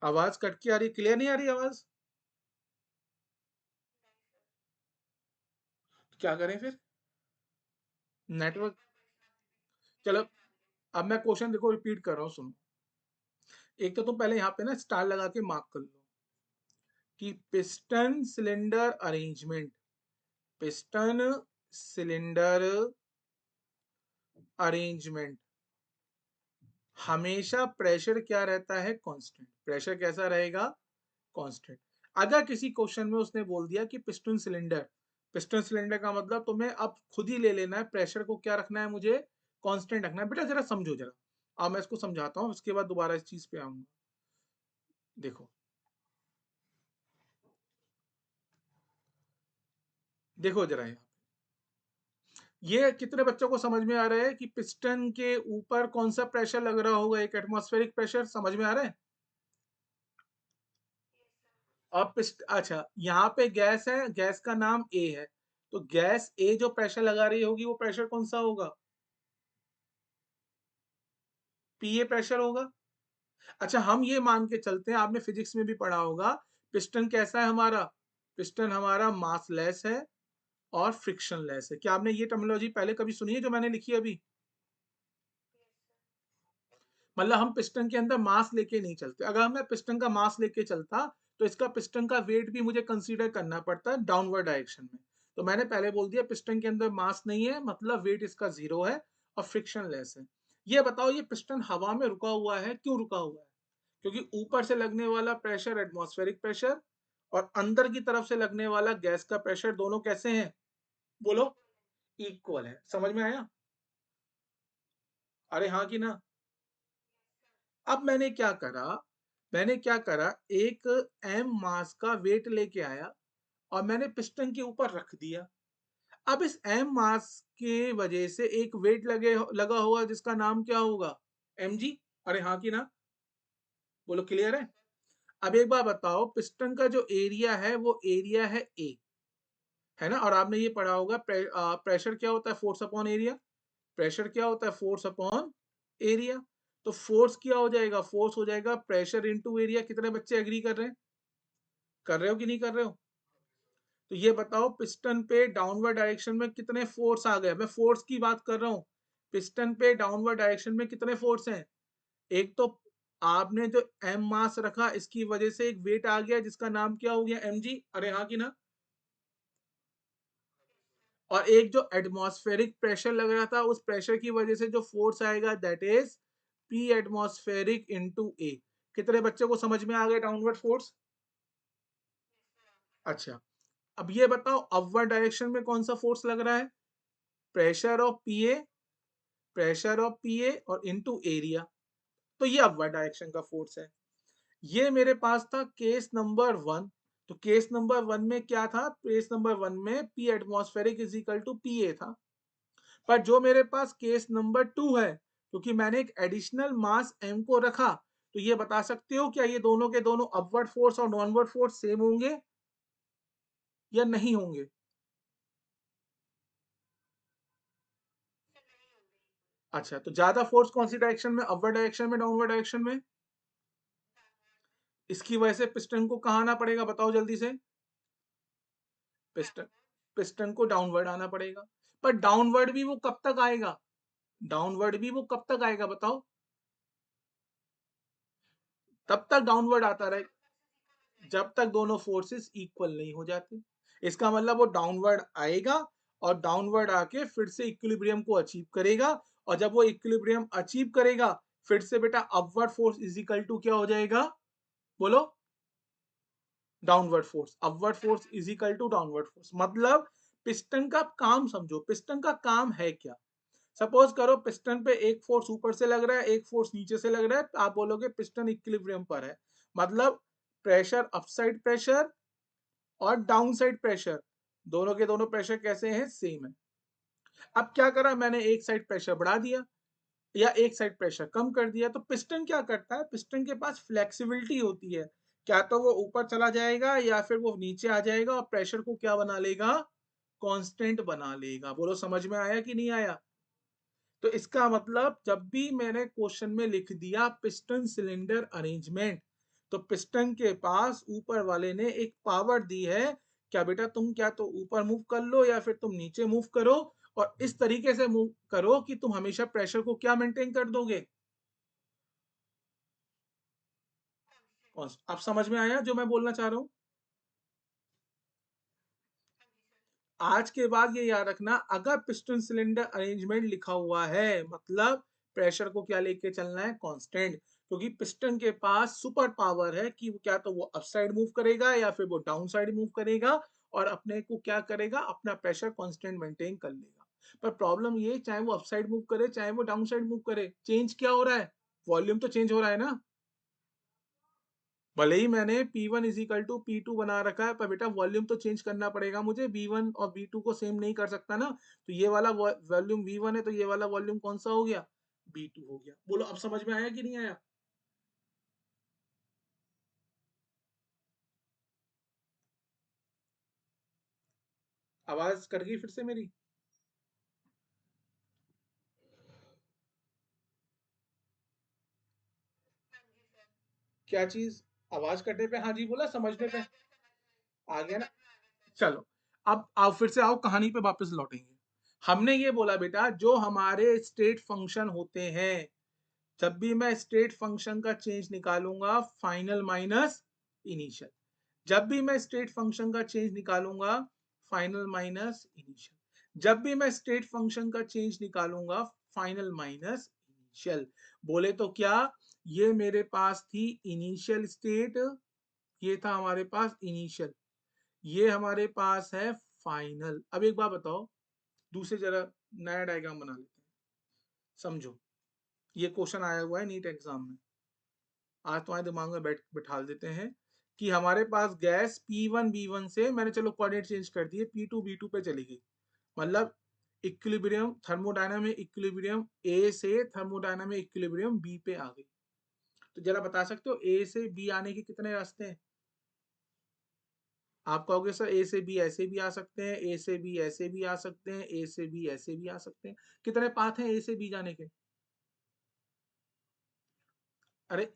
आवाज कट के आ रही, क्लियर नहीं आ रही आवाज? क्या करें फिर? नेटवर्क। चलो, अब मैं क्वेश्चन देखो रिपीट कर रहा हूँ, सुनो। एक तो तुम पहले यहाँ पे ना स्टार लगा के मार्क कर लो कि piston cylinder arrangement, piston cylinder arrangement हमेशा प्रेशर क्या रहता है? कांस्टेंट। प्रेशर कैसा रहेगा? कांस्टेंट। अगर किसी क्वेश्चन में उसने बोल दिया कि पिस्टन सिलेंडर, पिस्टन सिलेंडर का मतलब तुम्हें अब खुद ही ले लेना है, प्रेशर को क्या रखना है मुझे? कांस्टेंट रखना है। बेटा जरा समझो जरा, अब मैं इसको समझाता हूँ, उसके बाद दोबारा इस चीज पे आऊंगा। देखो देखो जरा यहाँ, ये कितने बच्चों को समझ में आ रहा है कि पिस्टन के ऊपर कौन सा प्रेशर लग रहा होगा? एक एटमॉस्फेरिक प्रेशर, समझ में आ रहा है? और पिस्ट, अच्छा यहाँ पे गैस है, गैस का नाम ए है, तो गैस ए जो प्रेशर लगा रही होगी वो प्रेशर कौन सा होगा? पीए प्रेशर होगा। अच्छा हम ये मान के चलते हैं, आपने फिजिक्स में भी पढ़ा होगा, पिस्टन कैसा है हमारा? पिस्टन हमारा मास लेस है और फ्रिक्शन लेस है। क्या आपने ये टर्मिनोलॉजी पहले कभी सुनी है जो मैंने लिखी है अभी? मतलब हम पिस्टन के अंदर मास लेके नहीं चलते। अगर मैं पिस्टन का मास लेके चलता तो इसका पिस्टन का वेट भी मुझे कंसीडर करना पड़ता है डाउनवर्ड डायरेक्शन में। तो मैंने पहले बोल दिया पिस्टन के अंदर मास नहीं है, मतलब वेट इसका जीरो है और फ्रिक्शन लेस है। ये बताओ ये पिस्टन हवा में रुका हुआ है, क्यों रुका हुआ है? क्योंकि ऊपर से लगने वाला प्रेशर एटमॉस्फेरिक प्रेशर और अंदर की तरफ से लगने वाला गैस का प्रेशर, दोनों कैसे हैं? बोलो। इक्वल है। समझ में आया? अरे हाँ कि ना? अब मैंने क्या करा, एक एम मास का वेट लेके आया और मैंने पिस्टन के ऊपर रख दिया। अब इस एम मास के वजह से एक वेट लगा होगा जिसका नाम क्या होगा? M G. अरे हाँ कि ना? बोलो, क्लियर है? अब एक बार बताओ, पिस्टन का जो एरिया है वो एरिया है ए, है ना? और आपने ये पढ़ा होगा प्रेशर क्या होता है? Force upon area. प्रेशर क्या होता है? Force upon area. तो फोर्स क्या हो जाएगा? फोर्स हो जाएगा प्रेशर इनटू एरिया। कितने बच्चे एग्री कर रहे हैं? कर रहे हो कि नहीं कर रहे हो? तो ये बताओ पिस्टन पे डाउनवर्ड डायरेक्शन में कितने फोर्स आ गए? मैं फोर्स की बात कर रहा हूँ। पिस्टन पे डाउनवर्ड डायरेक्शन में कितने फोर्स हैं? एक तो आपने जो एम मास रखा इसकी वजह से एक वेट आ गया जिसका नाम क्या हो गया? M G. अरे हाँ कि ना? और एक जो एटमॉस्फेरिक प्रेशर लग रहा था उस प्रेशर की वजह से जो फोर्स आएगा that is P atmospheric into A. कितने बच्चों को समझ में आ गया डाउनवर्ड फोर्स? अच्छा, अब ये बताओ अपवर्ड डायरेक्शन में कौन सा फोर्स लग रहा है? Pressure of PA, pressure of PA और इनटू एरिया। तो ये अपवर्ड डायरेक्शन का फोर्स है। ये मेरे पास था केस नंबर 1। तो केस नंबर 1 में क्या था? केस नंबर 1 में P atmospheric is equal to P A था। पर जो मेरे पास केस नंबर 2 है, क्योंकि मैंने एक एडिशनल मास m को रखा, तो ये बता सकते हो क्या ये दोनों के दोनों अपवर्ड फोर्स और डाउनवर्ड फोर्स सेम होंगे या नहीं होंगे? अच्छा, तो ज्यादा फोर्स कौन सी डायरेक्शन में? अपवर्ड डायरेक्शन में, डाउनवर्ड डायरेक्शन में? इसकी वजह से पिस्टन को कहाँ आना पड़ेगा बताओ जल्दी से? पिस्टन पिस्टन को डाउनवर्ड आना पड़ेगा। पर डाउनवर्ड भी वो कब तक आएगा? डाउनवर्ड भी वो कब तक आएगा बताओ? तब तक डाउनवर्ड आता रहे जब तक दोनों फोर्सेस इक्वल नहीं हो जाते। इसका मतलब वो डाउनवर्ड आएगा और डाउनवर्ड आके फिर से इक्विलिब्रियम को अचीव करेगा, और जब वो इक्विलिब्रियम अचीव करेगा फिर से बेटा upward force is equal to क्या हो जाएगा? बोलो। Downward force. Upward force is equal to downward force. मतलब पिस्टन का काम समझो, पिस्टन का काम है क्या? सपोज करो पिस्टन पे एक फोर्स ऊपर से लग रहा है, एक फोर्स नीचे से लग रहा है, आप बोलोगे पिस्टन इक्विलिब्रियम पर है। मतलब प्रेशर अपसाइड प्रेशर और डाउन साइड प्रेशर दोनों के दोनों प्रेशर कैसे हैं, सेम है। अब क्या करा मैंने, एक साइड प्रेशर बढ़ा दिया या एक साइड प्रेशर कम कर दिया, तो पिस्टन क्या करता है, पिस्टन के पास फ्लेक्सिबिलिटी होती है, क्या तो वो ऊपर चला जाएगा या फिर वो नीचे आ जाएगा और प्रेशर को क्या बना लेगा, कांस्टेंट बना लेगा। बोलो समझ में आया कि नहीं आया। तो इसका मतलब जब भी मैंने क्वेश्चन में लिख दिया पिस्टन सिलेंडर अरेंजमेंट, तो पिस्टन के पास ऊपर वाले ने एक पावर दी है, क्या बेटा तुम क्या तो ऊपर मूव कर लो या फिर तुम नीचे मूव करो, और इस तरीके से मूव करो कि तुम हमेशा प्रेशर को क्या मेंटेन कर दोगे, अब समझ में आया जो मैं बोलना चाह रहा हूं। आज के बाद ये याद रखना, अगर पिस्टन सिलेंडर अरेंजमेंट लिखा हुआ है मतलब प्रेशर को क्या लेके चलना है, कांस्टेंट, क्योंकि पिस्टन के पास सुपर पावर है कि क्या तो वो अप साइड मूव करेगा या फिर वो डाउन साइड मूव करेगा, और अपने को क्या करेगा, अपना प्रेशर कांस्टेंट मेंटेन कर लेगा। पर प्रॉब्लम ये, चाहे वो अप साइड मूव करे चाहे वो डाउन साइड मूव करे, चेंज क्या हो रहा है, वॉल्यूम तो चेंज हो रहा है ना। भले ही मैंने P1 is equal to P2 बना रखा है, पर बेटा वॉल्यूम तो चेंज करना पड़ेगा मुझे, V1 और V2 को सेम नहीं कर सकता ना। तो ये वाला वॉल्यूम V1 है, तो ये वाला वॉल्यूम कौन सा हो गया, V2 हो गया। बोलो अब समझ में आया कि नहीं आया। आवाज कट गई फिर से मेरी। क्या चीज, आवाज कटने पे हाँ जी बोला, समझने पे आ गया ना। चलो, अब आओ फिर से, आओ कहानी पे वापस लौटेंगे। हमने ये बोला बेटा, जो हमारे स्टेट फंक्शन होते हैं, जब भी मैं स्टेट फंक्शन का चेंज निकालूंगा, फाइनल माइनस इनिशियल, जब भी मैं स्टेट फंक्शन का चेंज निकालूंगा, फाइनल माइनस इनिशियल, जब भी मैं स्टेट फंक्शन का चेंज निकालूंगा, फाइनल माइनस इनिशियल। बोले तो क्या, ये मेरे पास थी इनिशियल स्टेट, ये था हमारे पास इनिशियल, ये हमारे पास है फाइनल। अब एक बात बताओ, दूसरे जरा नया डायग्राम बना लेते हैं, समझो। ये क्वेश्चन आया हुआ है नीट एग्जाम में, आज तुम्हारे दिमाग में बिठा देते हैं कि हमारे पास गैस P1 B1 से, मैंने चलो कोऑर्डिनेट चेंज कर दिए, P2 B2 पे चली गई, मतलब इक्विलिब्रियम, थर्मोडायनामिक इक्विलिब्रियम ए से थर्मोडायनामिक इक्विलिब्रियम बी पे आ गई। तो जरा बता सकते हो ए से बी आने के कितने रास्ते हैं। आप कहोगे सर ए से बी ऐसे भी आ सकते हैं, ए से बी ऐसे भी आ सकते हैं, ए से बी ऐसे भी आ सकते हैं, कितने पाथ हैं ए से बी जाने के। अरे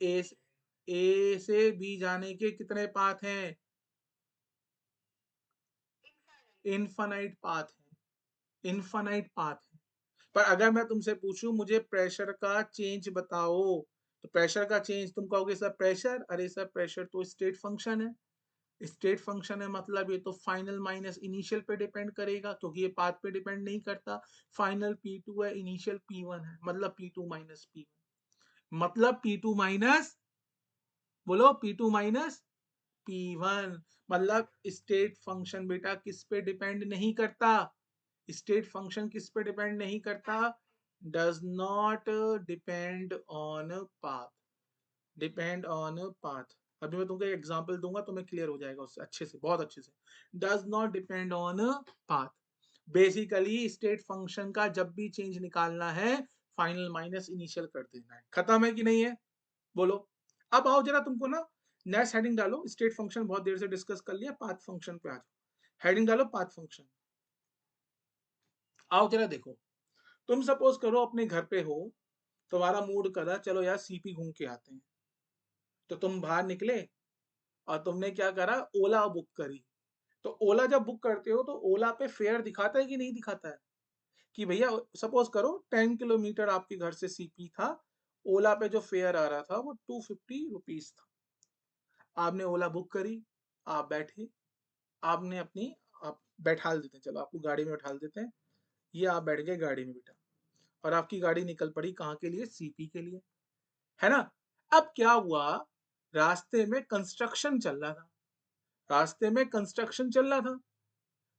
ए से बी जाने के कितने पाथ हैं, इनफाइनाइट पाथ है, इनफाइनाइट पाथ है। पर अगर मैं तुमसे पूछूं मुझे प्रेशर का चेंज बताओ, तो प्रेशर का चेंज तुम कहोगे सर प्रेशर, अरे सर प्रेशर तो स्टेट फंक्शन है, स्टेट फंक्शन है मतलब ये तो फाइनल माइनस इनिशियल पे डिपेंड करेगा, क्योंकि ये पाथ पे डिपेंड नहीं करता। फाइनल P2 है, इनिशियल P1 है, मतलब P2 माइनस P1, मतलब P2 माइनस, बोलो P2 माइनस P1, मतलब स्टेट फंक्शन बेटा किस पे डिपेंड नहीं करता, स्टेट फंक्शन किस पे डिपेंड नहीं करता, does not depend on path, depend on path. अभी मैं तुमको एक एग्जांपल दूंगा, तुम्हें क्लियर हो जाएगा उससे अच्छे से, बहुत अच्छे से। Does not depend on path, basically state function का जब भी चेंज निकालना है, फाइनल माइनस इनिशियल कर देना है, खत्म है कि नहीं है। बोलो। अब आओ जरा तुमको ना नेक्स्ट हेडिंग डालो, स्टेट फंक्शन बहुत देर से डिस्कस कर लिया, पाथ फंक्शन पे आ जाओ, हेडिंग डालो पाथ फंक्शन। आओ जरा देखो, तुम सपोज करो अपने घर पे हो, तुम्हारा मूड करा चलो यार सीपी घूम के आते हैं, तो तुम बाहर निकले और तुमने क्या करा, ओला बुक करी। तो ओला जब बुक करते हो तो ओला पे फेयर दिखाता है कि नहीं दिखाता है, कि भैया सपोज करो 10 किलोमीटर आपके घर से सीपी था, ओला पे जो फेयर आ रहा था वो 250 रुपीज था। आपने ओला बुक करी, आप बैठे, आपने अपनी, आप बैठा देते हैं, चलो आपको गाड़ी में बैठा देते हैं, ये आप बैठ गए गाड़ी में बेटा, और आपकी गाड़ी निकल पड़ी कहाँ के लिए, सीपी के लिए, है ना। अब क्या हुआ, रास्ते में कंस्ट्रक्शन चल रहा था, रास्ते में कंस्ट्रक्शन चल रहा था,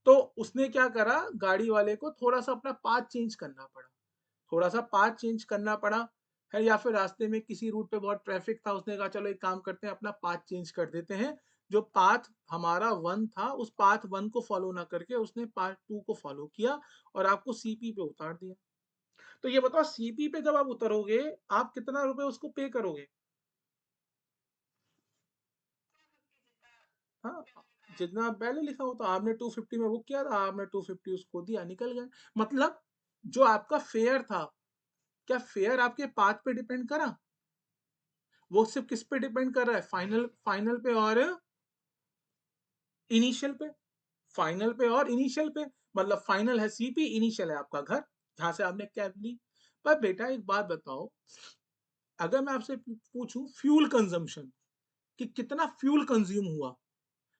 तो उसने क्या करा, गाड़ी वाले को थोड़ा सा अपना पाथ चेंज करना पड़ा, थोड़ा सा पाथ चेंज करना पड़ा, है, या फिर रास्ते में किसी रूट पे बहुत ट्रैफिक था, उसने कहा चलो एक काम करते हैं अपना पाथ चेंज कर देते हैं, जो पाथ हमारा 1 था उस पाथ 1 को फॉलो ना करके उसने पाथ 2 को फॉलो किया और आपको सीपी पे उतार दिया। तो ये बताओ सीपी पे जब आप उतरोगे आप कितना रुपए उसको पे करोगे? हाँ, जितना पहले लिखा हो, तो आपने 250 में बुक किया था, आपने 250 उसको दिया, निकल गए। मतलब जो आपका फेयर था, क्या फेयर आपके पाथ पे डिपेंड करा? वो सिर्फ किस पे डिपेंड कर रहा है? फाइनल फाइनल पे और इनिशियल पे। फाइनल पे और इनिशियल पे, मतलब फाइनल है सीपी, इनिशियल है आपका घर जहां से आपने कैब ली। पर बेटा एक बात बताओ, अगर मैं आपसे पूछूं फ्यूल कंजम्पशन कि कितना फ्यूल कंज्यूम हुआ,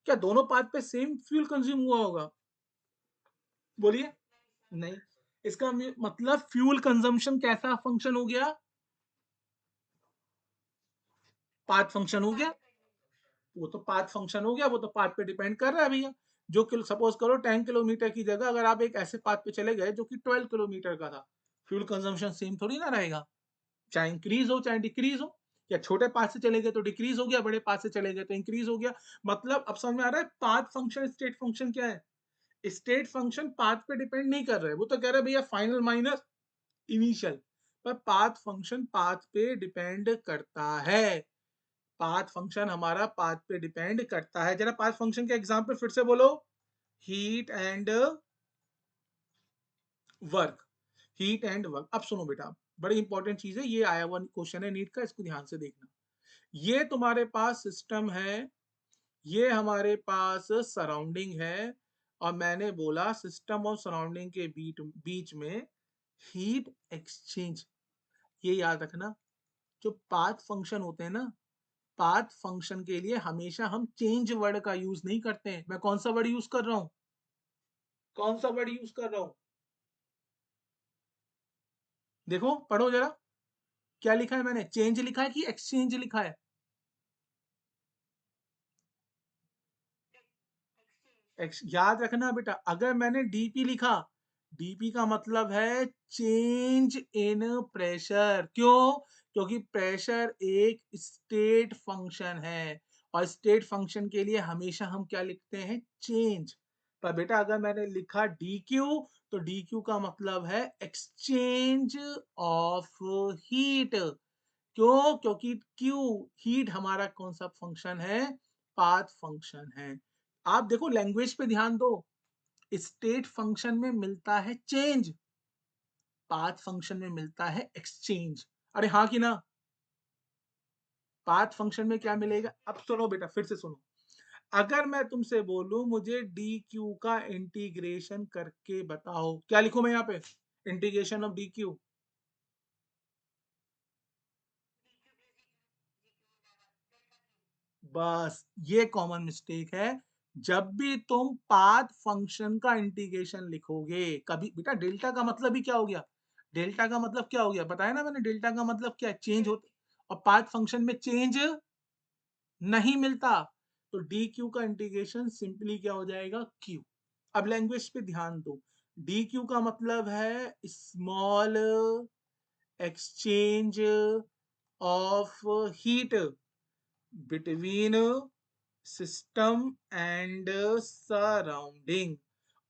क्या दोनों पाथ पे सेम फ्यूल कंज्यूम हुआ होगा? बोलिए। नहीं। इसका मतलब फ्यूल कंजम्पशन कैसा फंक्शन हो गया? पाथ फंक्शन हो गया। वो तो पाथ फंक्शन हो गया, वो तो पाथ पे डिपेंड कर रहा है भैया। जो सपोज करो 10 किलोमीटर की जगह अगर आप एक ऐसे पाथ पे चले गए जो कि 12 किलोमीटर का था, फ्यूल कंजम्पशन सेम थोड़ी ना रहेगा, चाहे इंक्रीज हो चाहे डिक्रीज हो। या छोटे पाथ से चले गए तो डिक्रीज हो गया, बड़े पाथ से चले गए तो इंक्रीज हो गया। मतलब अब समझ में आ रहा है पाथ फंक्शन स्टेट फंक्शन क्या है? स्टेट फंक्शन पाथ पे डिपेंड नहीं कर रहा है, वो तो कह रहा है भैया फाइनल माइनस इनिशियल। पर पाथ फंक्शन पाथ पे डिपेंड करता है। पाथ फंक्शन हमारा पाथ पे डिपेंड करता है। जरा पाथ फंक्शन के एग्जांपल फिर से बोलो। Heat and work. Heat and work. अब सुनो बेटा, बड़ी इंपॉर्टेंट चीज है, ये आया हुआ क्वेश्चन है नीट का, इसको ध्यान से देखना। ये तुम्हारे पास सिस्टम है, ये हमारे पास सराउंडिंग है, और मैंने बोला सिस्टम और सराउंडिंग के बीच में हीट एक्सचेंज। ये याद रखना, जो पाथ फंक्शन होते हैं ना, पाथ फंक्शन के लिए हमेशा हम चेंज वर्ड का यूज नहीं करते हैं। मैं कौन सा वर्ड यूज कर रहा हूं? कौन सा वर्ड यूज कर रहा हूं? देखो पढ़ो जरा, क्या लिखा है मैंने? चेंज लिखा है कि एक्सचेंज लिखा है? याद रखना बेटा, अगर मैंने डीपी लिखा, डीपी का मतलब है चेंज इन प्रेशर। क्यों? क्योंकि प्रेशर एक स्टेट फंक्शन है, और स्टेट फंक्शन के लिए हमेशा हम क्या लिखते हैं? चेंज। पर बेटा अगर मैंने लिखा डी क्यू, तो डी क्यू का मतलब है एक्सचेंज ऑफ हीट। क्यों? क्योंकि क्यू, हीट हमारा कौन सा फंक्शन है? पाथ फंक्शन है। आप देखो लैंग्वेज पे ध्यान दो, स्टेट फंक्शन में मिलता है चेंज, पाथ फंक्शन में मिलता है एक्सचेंज। अरे हाँ कि ना? पाथ फंक्शन में क्या मिलेगा? अब सुनो बेटा, फिर से सुनो। अगर मैं तुमसे बोलूं मुझे डी क्यू का इंटीग्रेशन करके बताओ, क्या लिखूं मैं यहाँ पे? Integration of D Q. बस ये कॉमन मिस्टेक है। जब भी तुम पाथ फंक्शन का इंटीग्रेशन लिखोगे, कभी बेटा डेल्टा का मतलब ही क्या हो गया? डेल्टा का मतलब क्या हो गया बताया ना मैंने? डेल्टा का मतलब क्या है? चेंज होता, और पाथ फंक्शन में चेंज नहीं मिलता। तो डी क्यू का इंटीग्रेशन सिंपली क्या हो जाएगा? क्यू। अब लैंग्वेज पे ध्यान दो, डी क्यू का मतलब है small exchange of heat between system and surrounding.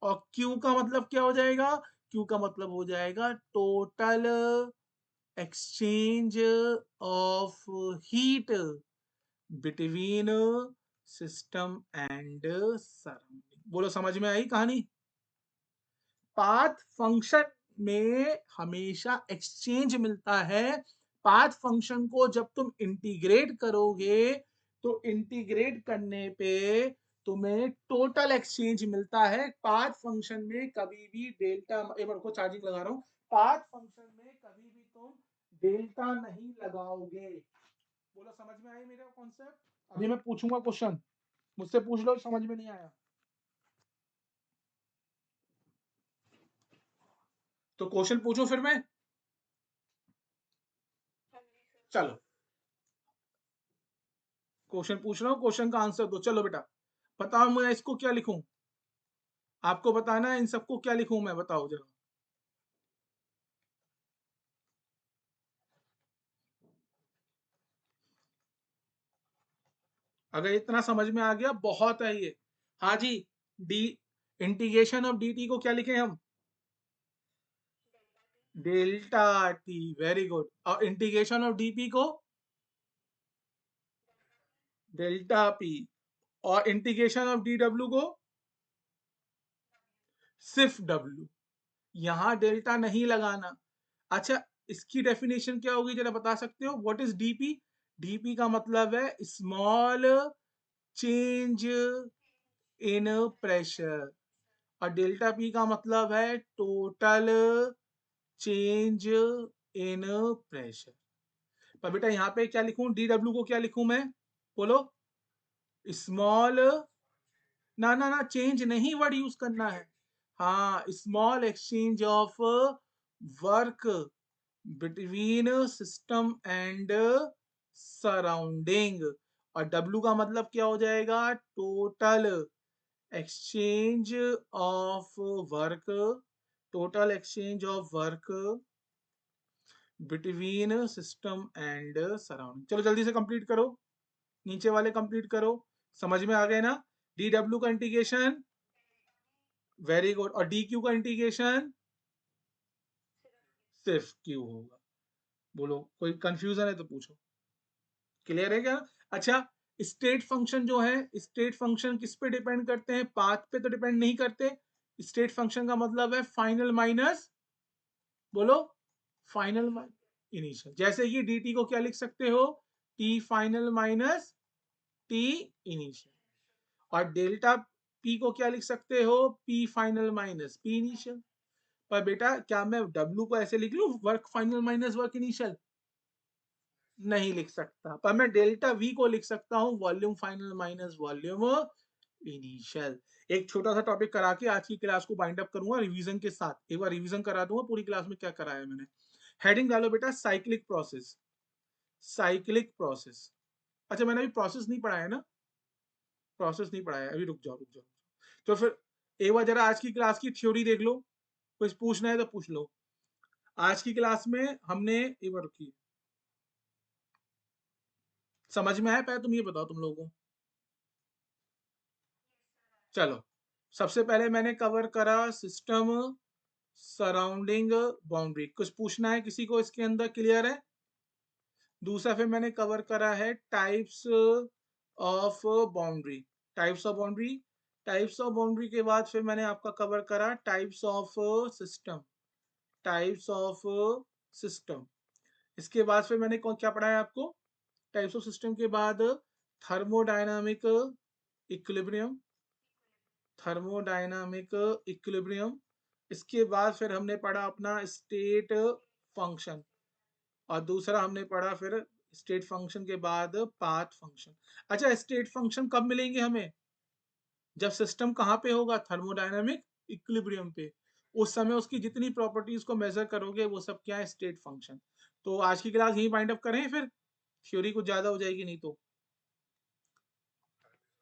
और Q का मतलब क्या हो जाएगा? Q का मतलब हो जाएगा total exchange of heat between system and surrounding. बोलो समझ में आई कहानी? पाथ फंक्शन में हमेशा एक्सचेंज मिलता है। पाथ फंक्शन को जब तुम इंटीग्रेट करोगे, तो इंटीग्रेट करने पे तुम्हें टोटल एक्सचेंज मिलता है। पाथ फंक्शन में कभी भी डेल्टा, एक बार को चार्जिंग लगा रहा हूं, पाथ फंक्शन में कभी भी तुम डेल्टा नहीं लगाओगे। बोलो समझ में आई मेरा कॉन्सेप्ट? अभी मैं पूछूंगा क्वेश्चन, मुझसे पूछ लो समझ में नहीं आया तो क्वेश्चन पूछो फिर मैं। चलो क्वेश्चन पूछ रहा हूँ, क्वेश्चन का आंसर दो। चलो बेटा बताओ, मैं इसको क्या लिखूं? आपको बताना है इन सबको क्या लिखूं मैं, बताओ जरा। अगर इतना समझ में आ गया बहुत है ये। हाँ जी, डी इंटीग्रेशन ऑफ dt को क्या लिखें हम? Delta T, very good. और इंटीग्रेशन ऑफ dp को डेल्टा पी। और इंटीग्रेशन ऑफ dw को सिर्फ w। यहां डेल्टा नहीं लगाना। अच्छा, इसकी डेफिनेशन क्या होगी जरा बता सकते हो? What is DP? डीपी का मतलब है स्मॉल चेंज इन प्रेशर, और डेल्टा पी का मतलब है टोटल चेंज इन प्रेशर। पर बेटा यहाँ पे क्या लिखूं? डी डब्ल्यू को क्या लिखूं मैं? बोलो। स्मॉल, ना ना ना, चेंज नहीं वर्ड यूज करना है। हाँ, small exchange of work between system and surrounding. और डब्ल्यू का मतलब क्या हो जाएगा? Total exchange of work, total exchange of work between system and surrounding. चलो जल्दी से कंप्लीट करो, नीचे वाले कंप्लीट करो। समझ में आ गए ना? डी डब्ल्यू का इंटीग्रेशन, वेरी गुड। और डी क्यू का इंटीग्रेशन सिर्फ क्यू होगा। बोलो, कोई कंफ्यूजन है तो पूछो। क्लियर है क्या? अच्छा, स्टेट फंक्शन जो है, स्टेट फंक्शन किस पे डिपेंड करते हैं? पाथ पे तो डिपेंड नहीं करते। स्टेट फंक्शन का मतलब है फाइनल माइनस, बोलो, फाइनल इनिशियल। जैसे कि dt को क्या लिख सकते हो? t final minus t initial. और डेल्टा p को क्या लिख सकते हो? p final minus p initial. पर बेटा क्या मैं w को ऐसे लिख लूं, work final minus work initial? नहीं लिख सकता। पर मैं डेल्टा वी को लिख सकता हूं, volume final minus volume initial. एक छोटा सा टॉपिक करा के आज की क्लास को बाइंड अप करूंगा रिवीजन के साथ। एक बार रिवीजन करा दूंगा पूरी क्लास में क्या कराया मैंने। हेडिंग डालो बेटा, साइक्लिक प्रोसेस। Cyclic process. अच्छा, मैंने अभी प्रोसेस नहीं पढ़ाया ना? प्रोसेस नहीं पढ़ाया अभी, रुक जाओ रुक जाओ। तो फिर एक बार जरा आज की क्लास की थ्योरी देख लो, कुछ पूछना है तो पूछ लो। आज की क्लास में हमने, एक बार रुकिए, समझ में आया? पहले तुम ये बताओ तुम लोगों को। चलो, सबसे पहले मैंने कवर करा सिस्टम सराउंडिंग बाउंड्री। कुछ पूछना है किसी को इसके अंदर? क्लियर है? दूसरा फिर मैंने कवर करा है types of boundary. Types of boundary, types of boundary के बाद फिर मैंने आपका कवर करा types of system. Types of system. इसके बाद फिर मैंने क्या पढ़ाया आपको? टाइप्स ऑफ सिस्टम के बाद थर्मोडायनामिक इक्विलिब्रियम, थर्मोडायनामिक इक्विलिब्रियम। इसके बाद फिर हमने पढ़ा अपना स्टेट फंक्शन, और दूसरा हमने पढ़ा फिर स्टेट फंक्शन के बाद पाथ फंक्शन। अच्छा, स्टेट फंक्शन कब मिलेंगे हमें? जब सिस्टम कहाँ पे होगा? थर्मोडायनामिक इक्विलिब्रियम पे। उस समय उसकी जितनी प्रॉपर्टीज को मेजर करोगे वो सब क्या है? State function. तो आज की क्लास यही बाइंड अप करें, फिर थ्योरी कुछ ज्यादा हो जाएगी नहीं तो।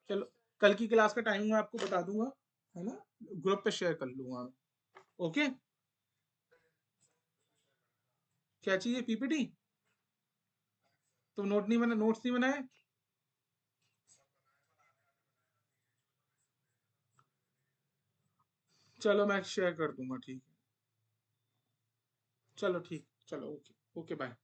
चलो, कल की क्लास का टाइम मैं आपको बता दूंगा, है ना? ग्रुप पे शेयर कर लूंगा। ओके। क्या चाहिए? पीपीटी? तो नोट नहीं बना, नोट्स नहीं बनाए? चलो मैं शेयर कर दूंगा, ठीक है। चलो ठीक, चलो ओके, ओके बाय।